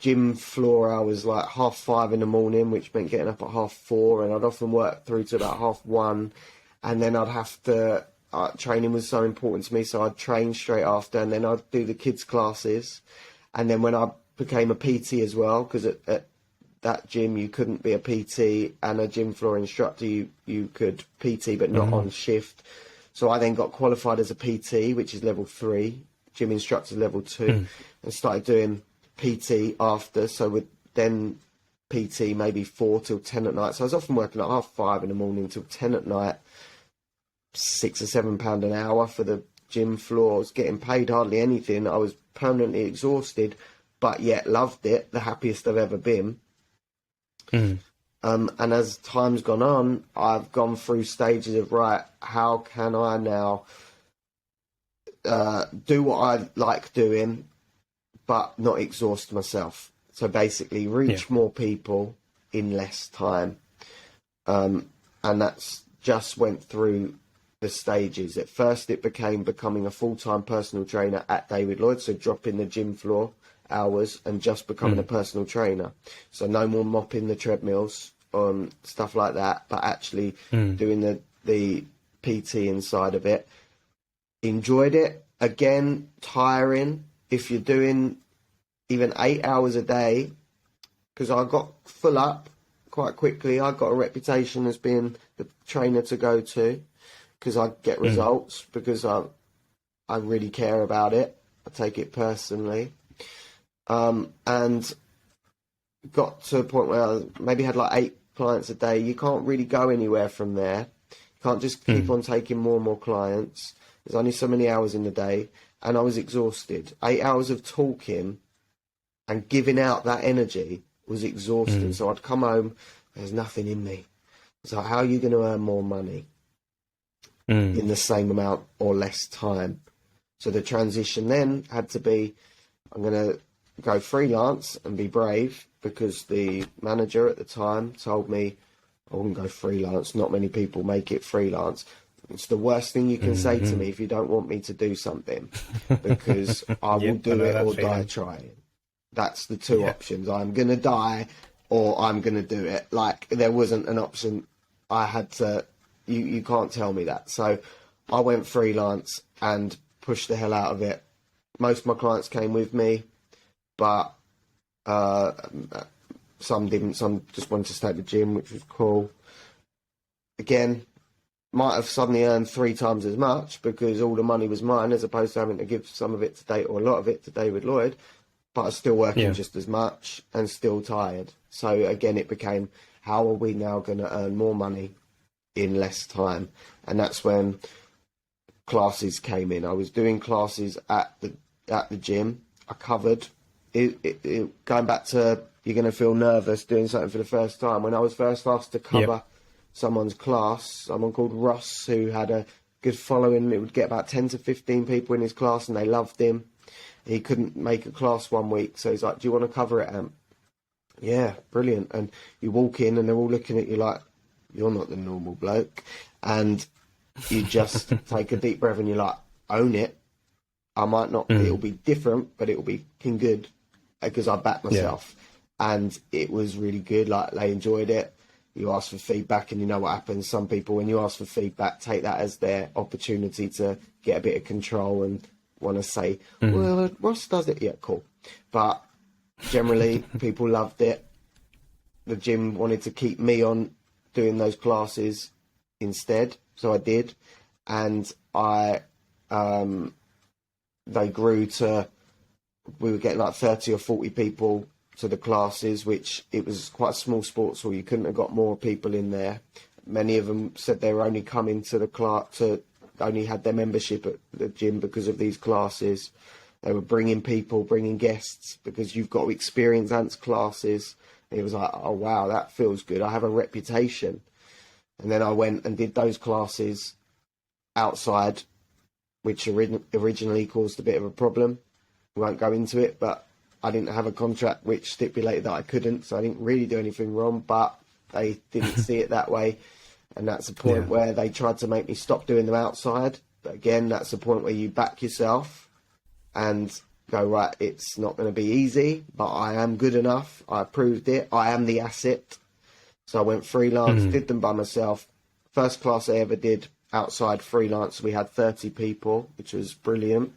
gym floor hours like 5:30 in the morning, which meant getting up at 4:30, and I'd often work through to about 1:30, and then I'd have to training was so important to me, so I'd train straight after, and then I'd do the kids classes. And then when I became a PT as well, because at that gym you couldn't be a PT and a gym floor instructor, you could PT but not on shift. So I then got qualified as a PT, which is level 3, gym instructor level 2, and started doing PT after. So with then PT maybe 4 till 10 at night. So I was often working at 5:30 in the morning till 10 at night, £6 or £7 an hour for the gym floors, getting paid hardly anything. I was permanently exhausted, but yet loved it, the happiest I've ever been. And as time's gone on, I've gone through stages of, right, how can I now do what I like doing, but not exhaust myself? So basically reach more people in less time. And that's just went through the stages. At first it becoming a full-time personal trainer at David Lloyd, so dropping the gym floor hours and just becoming a personal trainer. So no more mopping the treadmills on stuff like that, but actually doing the PT inside of it. Enjoyed it. Again, tiring if you're doing even 8 hours a day, because I got full up quite quickly. I got a reputation as being the trainer to go to because I get results, because I really care about it. I take it personally. And got to a point where I maybe had like 8 clients a day. You can't really go anywhere from there. You can't just keep on taking more and more clients. There's only so many hours in the day, and I was exhausted. 8 hours of talking and giving out that energy was exhausting. So I'd come home, there's nothing in me. It's like, how are you going to earn more money in the same amount or less time? So the transition then had to be, I'm going to go freelance and be brave, because the manager at the time told me I wouldn't go freelance. Not many people make it freelance. It's the worst thing you can say to me if you don't want me to do something, because I will do it or die trying. That's the two options. I'm going to die or I'm going to do it. Like, there wasn't an option I had to, you can't tell me that. So I went freelance and pushed the hell out of it. Most of my clients came with me, but some didn't. Some just wanted to stay at the gym, which was cool. Again, might have suddenly earned 3 times as much because all the money was mine, as opposed to having to give some of it to David, or a lot of it to David Lloyd. But I was still working just as much and still tired. So again, it became, how are we now going to earn more money in less time? And that's when classes came in. I was doing classes at the gym. I covered it, going back to, you're going to feel nervous doing something for the first time. When I was first asked to cover someone's class, someone called Ross, who had a good following, it would get about 10 to 15 people in his class and they loved him. He couldn't make a class one week, so he's like, do you want to cover it, Amp? Yeah, brilliant. And you walk in and they're all looking at you like, you're not the normal bloke. And you just take a deep breath and you're like, own it. I might not, it'll be different, but it'll be good because I back myself. And it was really good. Like, they enjoyed it. You ask for feedback and you know what happens. Some people, when you ask for feedback, take that as their opportunity to get a bit of control and want to say, well, Ross does it. Yeah, cool. But generally, people loved it. The gym wanted to keep me on doing those classes instead. So I did. And they grew to, we were getting like 30 or 40 people to the classes, which it was quite a small sports hall. You couldn't have got more people in there. Many of them said they were only coming to the class, only had their membership at the gym because of these classes. They were bringing people, bringing guests, because you've got to experience Ants classes. And it was like, oh wow, that feels good. I have a reputation. And then I went and did those classes outside, which originally caused a bit of a problem. We won't go into it, but I didn't have a contract which stipulated that I couldn't, so I didn't really do anything wrong, but they didn't see it that way. And that's a point where they tried to make me stop doing them outside. But again, that's a point where you back yourself and go, right, it's not going to be easy, but I am good enough. I proved it. I am the asset. So I went freelance, did them by myself. First class I ever did outside freelance, we had 30 people, which was brilliant.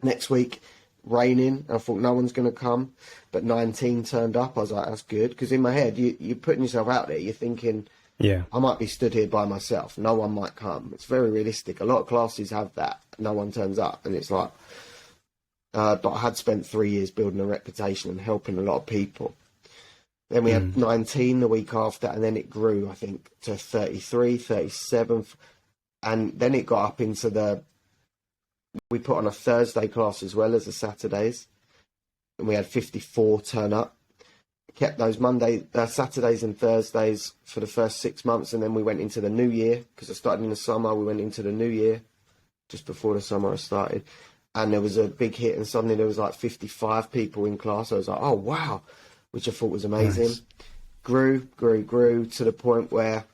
Next week, raining. I thought no one's going to come, but 19 turned up. I was like, that's good, because in my head, you're putting yourself out there. You're thinking, I might be stood here by myself. No one might come. It's very realistic. A lot of classes have that. No one turns up, and it's like, but I had spent 3 years building a reputation and helping a lot of people. Then we had 19 the week after, and then it grew, I think, to 33, 37. And then it got up into we put on a Thursday class as well as the Saturdays. And we had 54 turn up. Kept those Saturdays and Thursdays for the first 6 months. And then we went into the new year, because I started in the summer. We went into the new year, just before the summer I started. And there was a big hit, and suddenly there was like 55 people in class. I was like, oh, wow, which I thought was amazing. Nice. Grew to the point where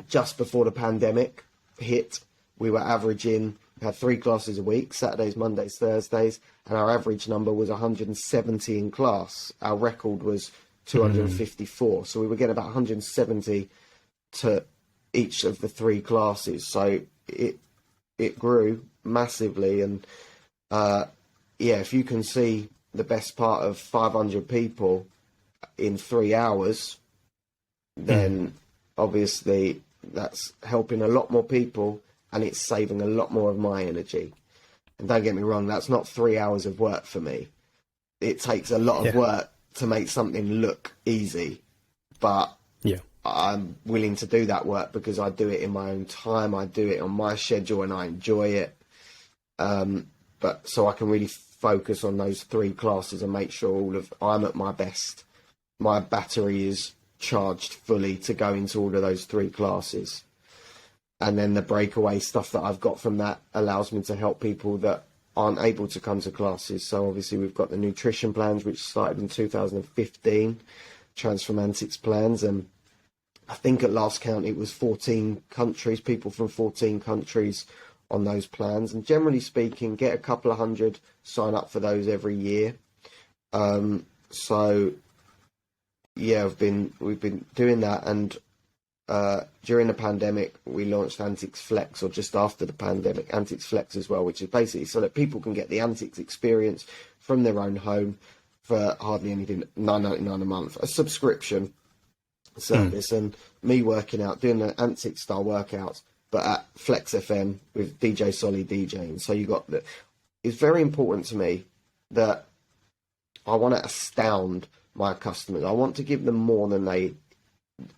just before the pandemic hit, we were averaging, we had 3 classes a week, Saturdays, Mondays, Thursdays, and our average number was 170 in class. Our record was 254. So we were getting about 170 to each of the 3 classes. So it grew massively. And if you can see the best part of 500 people in 3 hours, then obviously that's helping a lot more people, and it's saving a lot more of my energy. And don't get me wrong, that's not 3 hours of work for me. It takes a lot of work to make something look easy, but I'm willing to do that work because I do it in my own time. I do it on my schedule and I enjoy it. But so I can really focus on those 3 classes and make sure I'm at my best. My battery is charged fully to go into all of those 3 classes. And then the breakaway stuff that I've got from that allows me to help people that aren't able to come to classes. So obviously we've got the nutrition plans, which started in 2015, Transform Antics plans. And I think at last count, it was 14 countries, people from 14 countries on those plans. And generally speaking, get a couple of hundred sign up for those every year. We've been doing that. And during the pandemic, we launched Antics Flex, or just after the pandemic, Antics Flex as well, which is basically so that people can get the Antics experience from their own home for hardly anything, $9.99 a month, a subscription service, and me working out, doing the Antics style workouts, but at Flex FM with DJ Solly DJing. So you got it's very important to me that I want to astound my customers. I want to give them more than they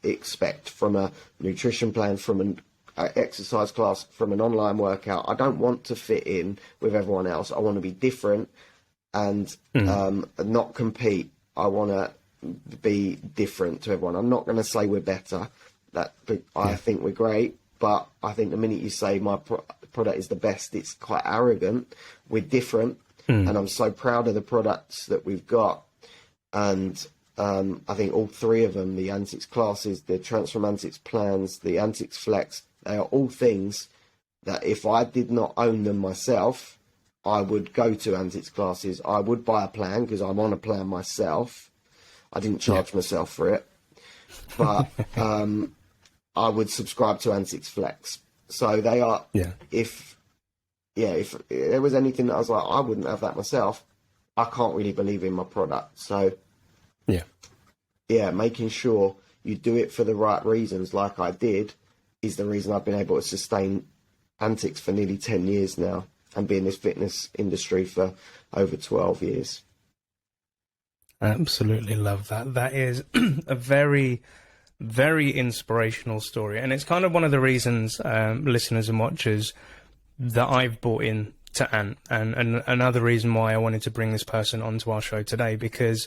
expect from a nutrition plan, from an exercise class, from an online workout. I don't want to fit in with everyone else. I want to be different and not compete. I want to be different to everyone. I'm not going to say we're better. I think we're great, but I think the minute you say my product is the best, it's quite arrogant. We're different, and I'm so proud of the products that we've got. And I think all three of them, the Antics Classes, the Transform Antics Plans, the Antics Flex, they are all things that if I did not own them myself, I would go to Antics Classes. I would buy a plan because I'm on a plan myself. I didn't charge myself for it, but I would subscribe to Antics Flex. So they are, if there was anything that I was like, I wouldn't have that myself, I can't really believe in my product. So making sure you do it for the right reasons, like I did, is the reason I've been able to sustain Antics for nearly 10 years now and be in this fitness industry for over 12 years.
I absolutely love that. That is a very, very inspirational story. And it's kind of one of the reasons, listeners and watchers, that I've bought in to Ant, and another reason why I wanted to bring this person onto our show today, because,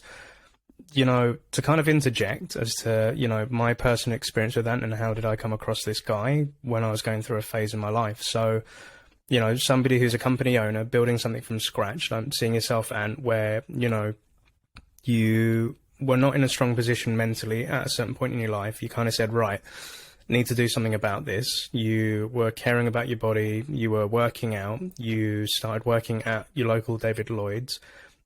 you know, to kind of interject as to, you know, my personal experience with Ant and how did I come across this guy when I was going through a phase in my life. So, you know, somebody who's a company owner, building something from scratch, like seeing yourself, Ant, where, you know, you were not in a strong position mentally at a certain point in your life. You kind of said, right, need to do something about this. You were caring about your body. You were working out. You started working at your local David Lloyd's.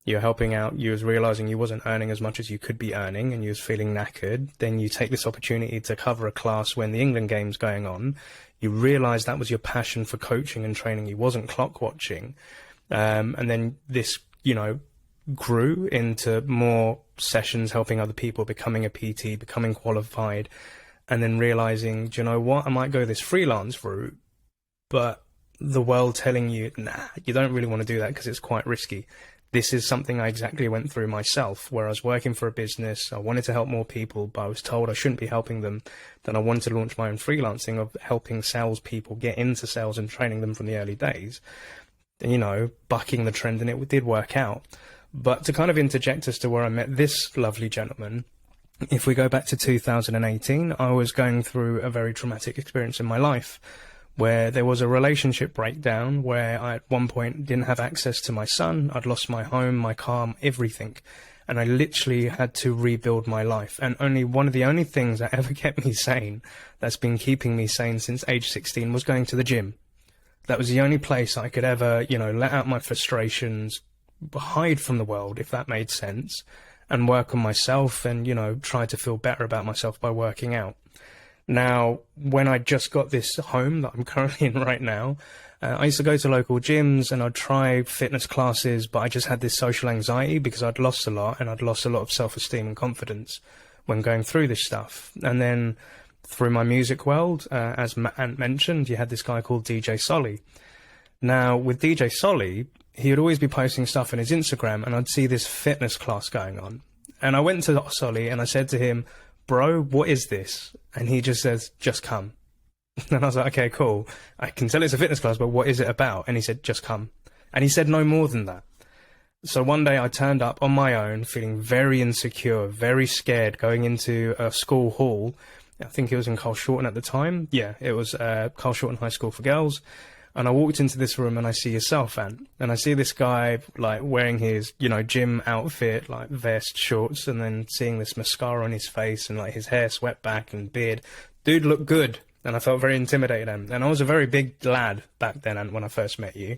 You're helping out. You was realizing you wasn't earning as much as you could be earning, and you was feeling knackered. Then you take this opportunity to cover a class when the England game's going on. You realize that was your passion for coaching and training. You wasn't clock watching. And then this, you know, grew into more sessions, helping other people, becoming a PT, becoming qualified, and then realizing, do you know what, I might go this freelance route, but the world telling you, nah, you don't really want to do that because it's quite risky. This is something I exactly went through myself, where I was working for a business. I wanted to help more people, but I was told I shouldn't be helping them. Then I wanted to launch my own freelancing of helping salespeople get into sales and training them from the early days. And, you know, bucking the trend, and it did work out. But to kind of interject as to where I met this lovely gentleman, if we go back to 2018, I was going through a very traumatic experience in my life, where there was a relationship breakdown, where I at one point didn't have access to my son. I'd lost my home, my car, everything. And I literally had to rebuild my life. And one of the only things that ever kept me sane, that's been keeping me sane since age 16, was going to the gym. That was the only place I could ever, you know, let out my frustrations, hide from the world, if that made sense, and work on myself and, you know, try to feel better about myself by working out. Now, when I just got this home that I'm currently in right now, I used to go to local gyms and I'd try fitness classes, but I just had this social anxiety because I'd lost a lot, and I'd lost a lot of self-esteem and confidence when going through this stuff. And then through my music world, as Ant mentioned, you had this guy called DJ Solly. Now, with DJ Solly, he would always be posting stuff on his Instagram, and I'd see this fitness class going on. And I went to Solly and I said to him, bro, what is this? And he just says, just come. And I was like, okay, cool. I can tell it's a fitness class, but what is it about? And he said, just come. And he said no more than that. So one day I turned up on my own, feeling very insecure, very scared, going into a school hall. I think it was in Carl Shorten at the time. Yeah, it was Carl Shorten High School for Girls. And I walked into this room and I see yourself, Ant. And I see this guy, like, wearing his, you know, gym outfit, like vest, shorts, and then seeing this mascara on his face and, like, his hair swept back and beard. Dude looked good. And I felt very intimidated. And I was a very big lad back then, Ant, when I first met you.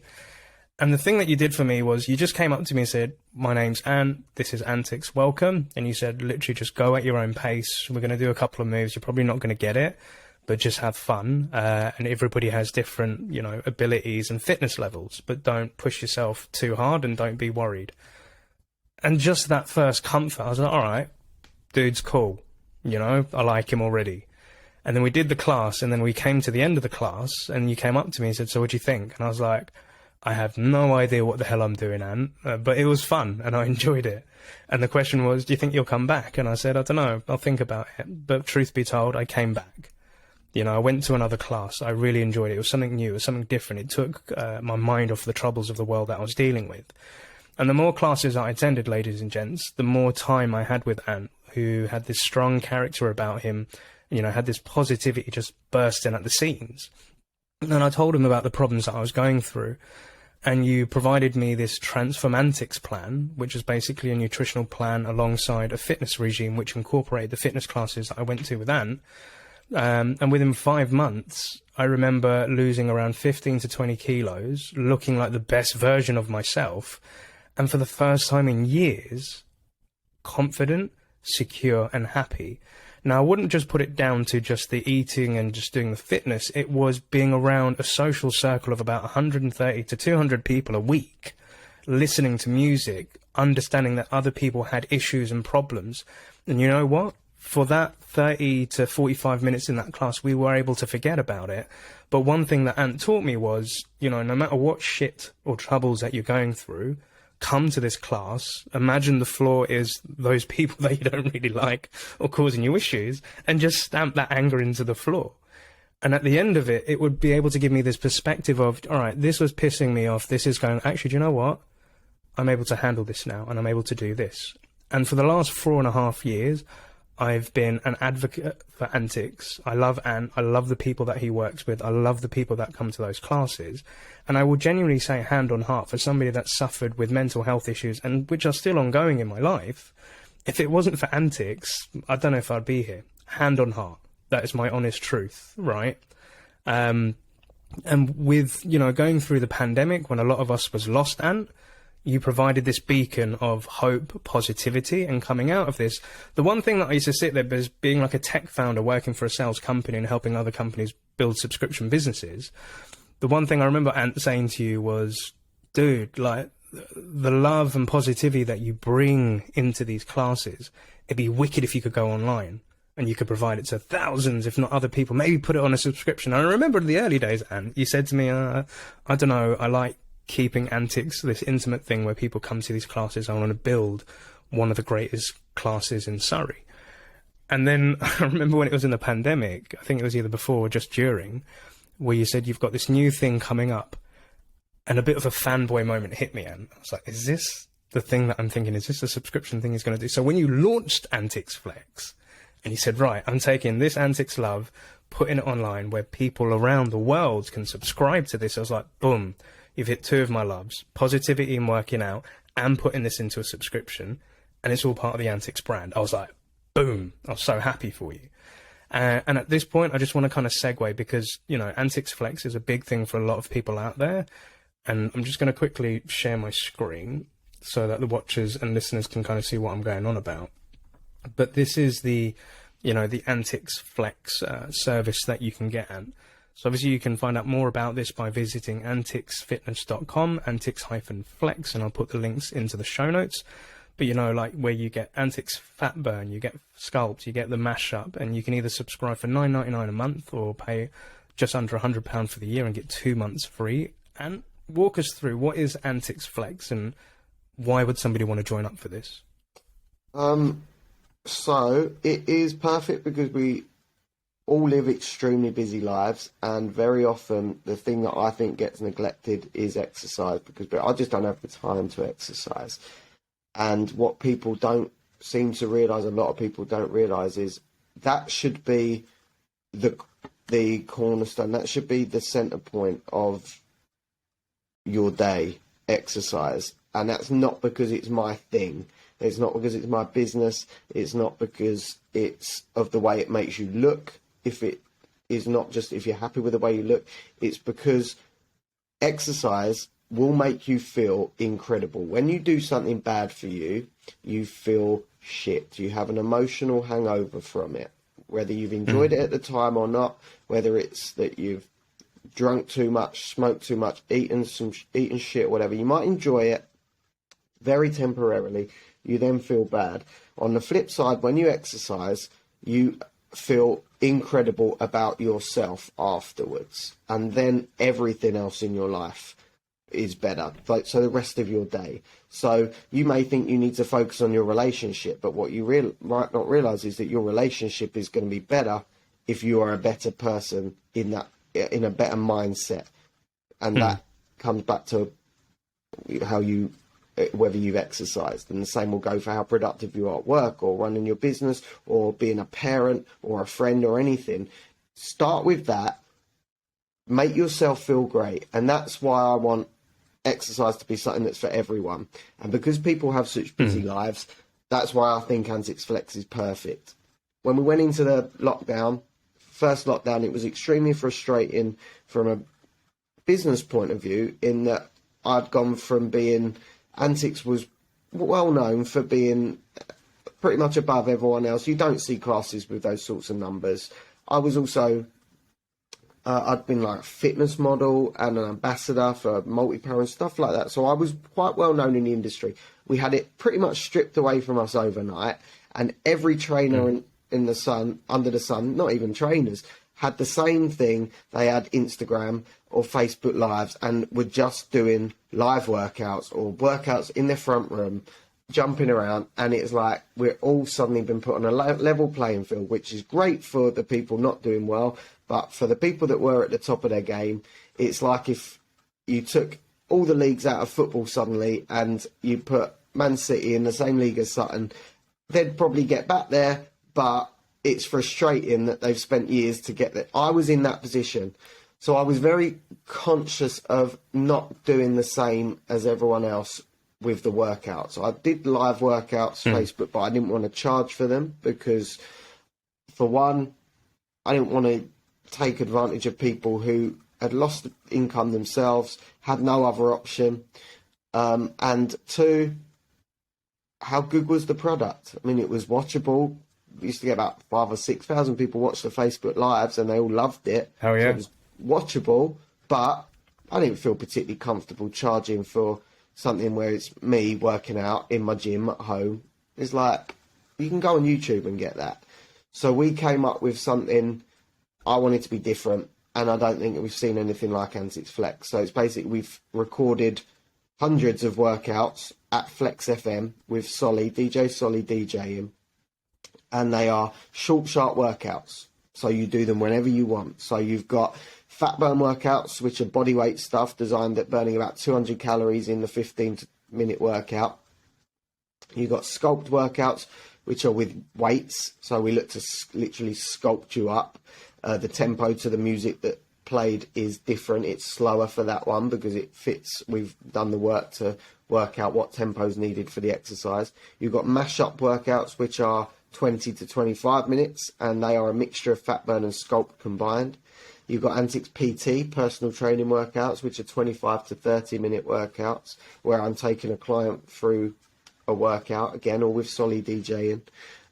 And the thing that you did for me was you just came up to me and said, my name's Ant, this is Antics, welcome. And you said, literally just go at your own pace. We're going to do a couple of moves. You're probably not going to get it, but just have fun. And everybody has different, you know, abilities and fitness levels, but don't push yourself too hard and don't be worried. And just that first comfort, I was like, all right, dude's cool. You know, I like him already. And then we did the class, and then we came to the end of the class, and you came up to me and said, so what do you think? And I was like, I have no idea what the hell I'm doing, Ant, but it was fun, and I enjoyed it. And the question was, do you think you'll come back? And I said, I don't know, I'll think about it. But truth be told, I came back. You know, I went to another class. I really enjoyed it. It was something new. It was something different. It took my mind off the troubles of the world that I was dealing with. And the more classes I attended, ladies and gents, the more time I had with Ant, who had this strong character about him, you know, had this positivity just bursting at the seams. And then I told him about the problems that I was going through. And you provided me this Transformantics plan, which is basically a nutritional plan alongside a fitness regime, which incorporated the fitness classes that I went to with Ant. And within 5 months, I remember losing around 15 to 20 kilos, looking like the best version of myself. And for the first time in years, confident, secure, and happy. Now, I wouldn't just put it down to just the eating and just doing the fitness. It was being around a social circle of about 130 to 200 people a week, listening to music, understanding that other people had issues and problems. And you know what? For that 30 to 45 minutes in that class, we were able to forget about it. But one thing that Ant taught me was, you know, no matter what shit or troubles that you're going through, come to this class, imagine the floor is those people that you don't really like or causing you issues, and just stamp that anger into the floor. And at the end of it, it would be able to give me this perspective of, all right, this was pissing me off. This is going, actually, do you know what? I'm able to handle this now, and I'm able to do this. And for the last 4.5 years, I've been an advocate for Antics. I love Ant. I love the people that he works with. I love the people that come to those classes. And I will genuinely say, hand on heart, for somebody that suffered with mental health issues, and which are still ongoing in my life, if it wasn't for Antics, I don't know if I'd be here. Hand on heart. That is my honest truth, right? And with, you know, going through the pandemic, when a lot of us was lost, Ant, you provided this beacon of hope, positivity, and coming out of this. The one thing that I used to sit there as being like a tech founder working for a sales company and helping other companies build subscription businesses, the one thing I remember Ant saying to you was, dude, like, the love and positivity that you bring into these classes, it'd be wicked if you could go online and you could provide it to thousands, if not other people, maybe put it on a subscription. And I remember in the early days, Ant, you said to me, I don't know, I like keeping Antics, this intimate thing where people come to these classes. I want to build one of the greatest classes in Surrey. And then I remember when it was in the pandemic, I think it was either before or just during, where you said you've got this new thing coming up, and a bit of a fanboy moment hit me, and I was like, is this the thing that I'm thinking? Is this the subscription thing he's going to do? So when you launched Antics Flex, and you said, right, I'm taking this Antics love, putting it online where people around the world can subscribe to this, I was like, boom. You've hit two of my loves, positivity and working out, and putting this into a subscription, and it's all part of the Antics brand. I was like, boom, I was so happy for you. And at this point, I just want to kind of segue because, you know, Antics Flex is a big thing for a lot of people out there. And I'm just going to quickly share my screen so that the watchers and listeners can kind of see what I'm going on about. But this is the, you know, the Antics Flex service that you can get. So obviously you can find out more about this by visiting anticsfitness.com, antics-flex, and I'll put the links into the show notes. But, you know, like where you get Antics Fat Burn, you get Sculpt, you get the Mashup, and you can either subscribe for $9.99 a month or pay just under £100 for the year and get 2 months free. And walk us through, what is Antics Flex and why would somebody want to join up for this?
So it is perfect because we all live extremely busy lives, and very often the thing that I think gets neglected is exercise, because I just don't have the time to exercise. And what people don't seem to realise, a lot of people don't realise, is that should be the cornerstone, that should be the centre point of your day, exercise. And that's not because it's my thing. It's not because it's my business. It's not because it's of the way it makes you look. If it is not just if you're happy with the way you look, it's because exercise will make you feel incredible. When you do something bad for you, you feel shit. You have an emotional hangover from it, whether you've enjoyed it at the time or not, whether it's that you've drunk too much, smoked too much, eaten shit, whatever. You might enjoy it very temporarily. You then feel bad. On the flip side, when you exercise, you feel incredible about yourself afterwards, and then everything else in your life is better, so the rest of your day. So you may think you need to focus on your relationship, but what you might not realize is that your relationship is going to be better if you are a better person in a better mindset, and that comes back to whether you've exercised. And the same will go for how productive you are at work, or running your business, or being a parent or a friend or anything. Start with that. Make yourself feel great. And that's why I want exercise to be something that's for everyone. And because people have such busy lives, that's why I think Antics Flex is perfect. When we went into the first lockdown, it was extremely frustrating from a business point of view, in that I'd gone from being... Antics was well known for being pretty much above everyone else. You don't see classes with those sorts of numbers. I was also... I'd been like a fitness model and an ambassador for multi-power and stuff like that. So I was quite well known in the industry. We had it pretty much stripped away from us overnight, and every trainer under the sun, not even trainers, had the same thing. They had Instagram or Facebook Lives and were just doing live workouts or workouts in their front room, jumping around. And it's like we're all suddenly been put on a level playing field, which is great for the people not doing well. But for the people that were at the top of their game, it's like if you took all the leagues out of football suddenly and you put Man City in the same league as Sutton, they'd probably get back there, but it's frustrating that they've spent years to get there. I was in that position. So I was very conscious of not doing the same as everyone else with the workouts. I did live workouts, Facebook, but I didn't want to charge for them because, for one, I didn't want to take advantage of people who had lost income themselves, had no other option, and two, how good was the product? I mean, it was watchable. We used to get about 5,000 or 6,000 people watch the Facebook Lives, and they all loved it.
Oh yeah,
so it was watchable, but I didn't feel particularly comfortable charging for something where it's me working out in my gym at home. It's like, you can go on YouTube and get that. So we came up with something. I wanted to be different, and I don't think that we've seen anything like Antics Flex. So it's basically, we've recorded hundreds of workouts at Flex FM with DJ Solly DJing, and they are short, sharp workouts. So you do them whenever you want. So you've got fat burn workouts, which are body weight stuff designed at burning about 200 calories in the 15-minute workout. You've got sculpt workouts, which are with weights. So we look to literally sculpt you up. The tempo to the music that played is different. It's slower for that one because it fits. We've done the work to work out what tempo is needed for the exercise. You've got mash-up workouts, which are 20 to 25 minutes, and they are a mixture of fat burn and sculpt combined. You've got Antics PT, personal training workouts, which are 25 to 30-minute workouts, where I'm taking a client through a workout, again, all with Solly DJing.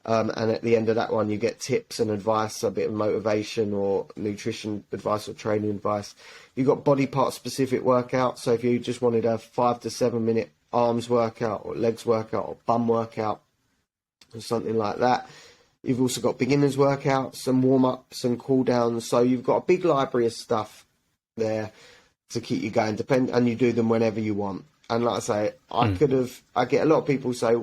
And at the end of that one, you get tips and advice, a bit of motivation or nutrition advice or training advice. You've got body part specific workouts. So if you just wanted a 5 to 7 minute arms workout or legs workout or bum workout or something like that. You've also got beginners workouts, some warm-ups and cool-downs. So you've got a big library of stuff there to keep you going, and you do them whenever you want. And like I say, I get a lot of people say,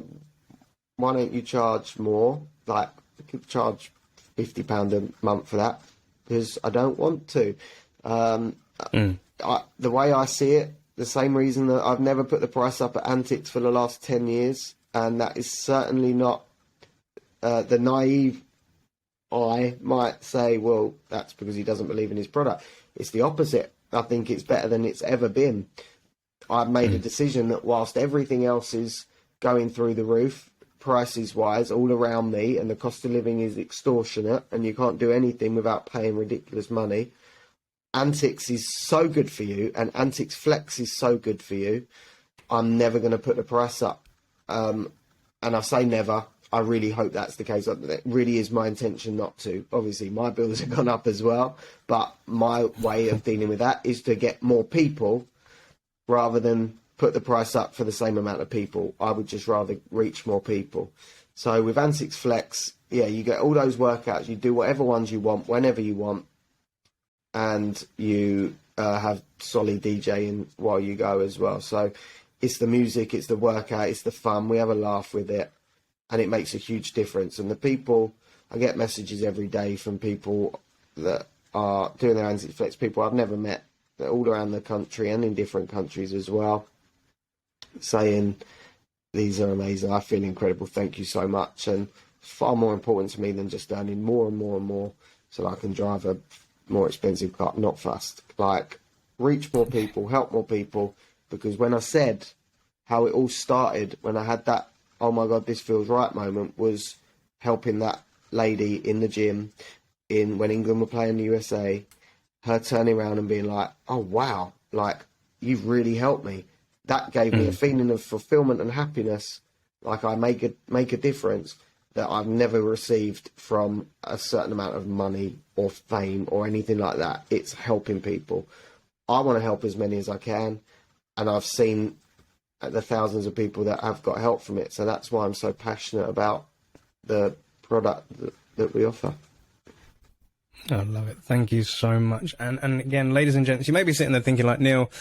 why don't you charge more? Like, I could charge £50 a month for that, because I don't want to. The way I see it, the same reason that I've never put the price up at Antics for the last 10 years, and that is certainly not the naive eye might say, well, that's because he doesn't believe in his product. It's the opposite. I think it's better than it's ever been. I've made a decision that whilst everything else is going through the roof, prices wise, all around me, and the cost of living is extortionate, and you can't do anything without paying ridiculous money, Antics is so good for you and Antics Flex is so good for you, I'm never going to put the price up. And I say never. I really hope that's the case. It really is my intention not to. Obviously, my bills have gone up as well. But my way of dealing with that is to get more people rather than put the price up for the same amount of people. I would just rather reach more people. So with Antics Flex, yeah, you get all those workouts. You do whatever ones you want, whenever you want. And you have solid DJing while you go as well. So it's the music, it's the workout, it's the fun. We have a laugh with it. And it makes a huge difference. And the people, I get messages every day from people that are doing their Antics Flex, people I've never met. They're all around the country and in different countries as well, saying, these are amazing. I feel incredible. Thank you so much. And it's far more important to me than just earning more and more and more so that I can drive a more expensive car. Not fast. Like, reach more people, help more people. Because when I said how it all started, when I had that, oh my God, this feels right moment, was helping that lady in the gym when England were playing the USA, her turning around and being like, oh wow, like, you've really helped me. That gave me a feeling of fulfillment and happiness, like I make a difference that I've never received from a certain amount of money or fame or anything like that. It's helping people. I want to help as many as I can, and I've seen the thousands of people that have got help from it. So that's why I'm so passionate about the product that we offer.
I love it. Thank you so much. And again, ladies and gents, you may be sitting there thinking like, Neil,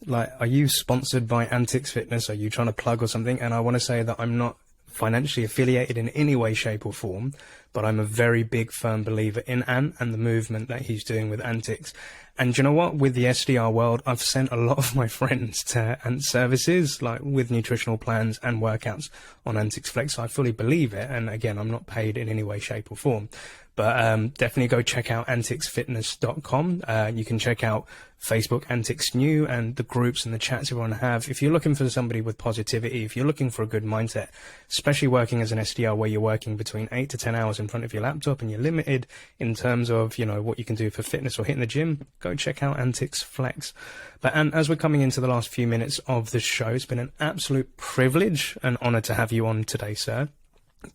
like, are you sponsored by Antics Fitness? Are you trying to plug or something? And I want to say that I'm not financially affiliated in any way, shape or form, but I'm a very big, firm believer in Ant and the movement that he's doing with Antics. And you know what? With the SDR world, I've sent a lot of my friends to Ant services, like with nutritional plans and workouts on Antics Flex. So I fully believe it. And again, I'm not paid in any way, shape or form. But definitely go check out anticsfitness.com. You can check out Facebook Antics New and the groups and the chats everyone have. If you're looking for somebody with positivity, if you're looking for a good mindset, especially working as an SDR where you're working between 8 to 10 hours in front of your laptop and you're limited in terms of, you know, what you can do for fitness or hitting the gym, go check out Antics Flex. And as we're coming into the last few minutes of the show, it's been an absolute privilege and honor to have you on today, sir.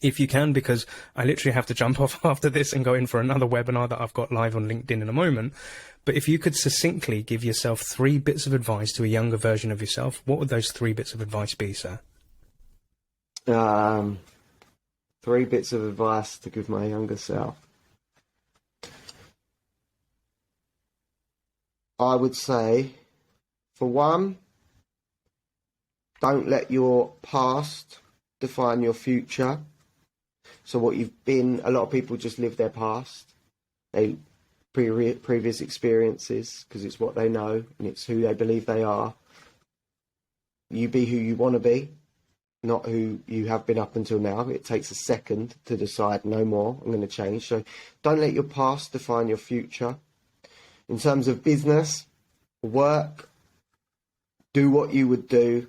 If you can, because I literally have to jump off after this and go in for another webinar that I've got live on LinkedIn in a moment. But if you could succinctly give yourself 3 bits of advice to a younger version of yourself, what would those 3 bits of advice be, sir?
3 bits of advice to give my younger self. I would say, for one, don't let your past define your future. So what you've been, a lot of people just live their past, they previous experiences, because it's what they know and it's who they believe they are. You be who you want to be, not who you have been up until now. It takes a second to decide, no more, I'm going to change. So don't let your past define your future. In terms of business, work, do what you would do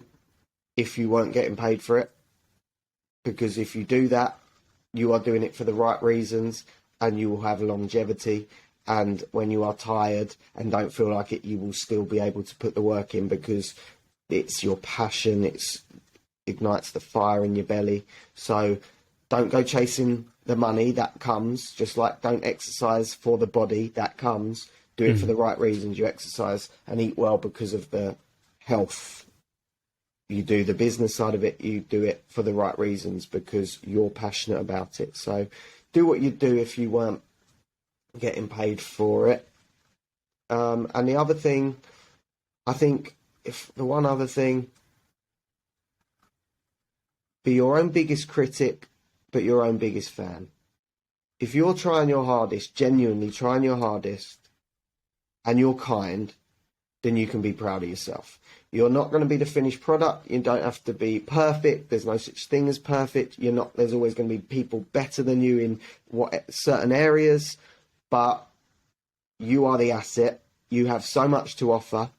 if you weren't getting paid for it. Because if you do that, you are doing it for the right reasons and you will have longevity. And when you are tired and don't feel like it, you will still be able to put the work in because it's your passion. It ignites the fire in your belly. So don't go chasing the money that comes, just like don't exercise for the body that comes. Do it for the right reasons. You exercise and eat well because of the health. You do the business side of it, you do it for the right reasons because you're passionate about it. So do what you'd do if you weren't getting paid for it. And the other thing, I think, be your own biggest critic, but your own biggest fan. If you're trying your hardest, genuinely trying your hardest, and you're kind, then you can be proud of yourself. You're not going to be the finished product. You don't have to be perfect. There's no such thing as perfect. There's always going to be people better than you in certain areas, but you are the asset. You have so much to offer.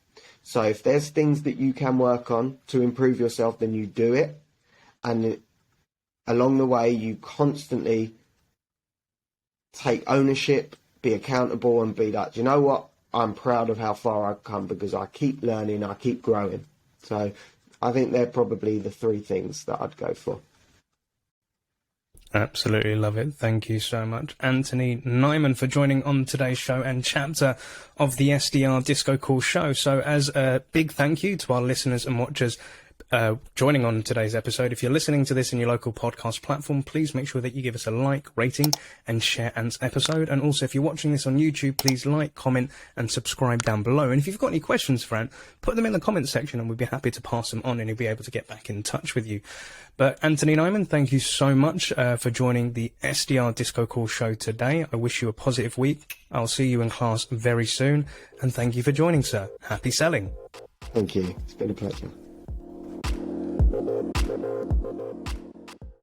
So if there's things that you can work on to improve yourself, then you do it. And along the way, you constantly take ownership, be accountable, and be like, you know what? I'm proud of how far I've come because I keep learning, I keep growing. So I think they're probably the three things that I'd go for.
Absolutely love it. Thank you so much, Anthony Nyman, for joining on today's show and chapter of the SDR DiscoCall Show. So as a big thank you to our listeners and watchers joining on today's episode, if you're listening to this in your local podcast platform, please make sure that you give us a like, rating and share Ant's episode. And also, if you're watching this on YouTube, please like, comment and subscribe down below. And if you've got any questions for Ant, put them in the comments section and we'd be happy to pass them on and he'll be able to get back in touch with you. But Anthony Nyman, thank you so much for joining the SDR DiscoCall Show today. I wish you a positive week. I'll see you in class very soon. And thank you for joining, sir. Happy selling.
Thank you. It's been a pleasure.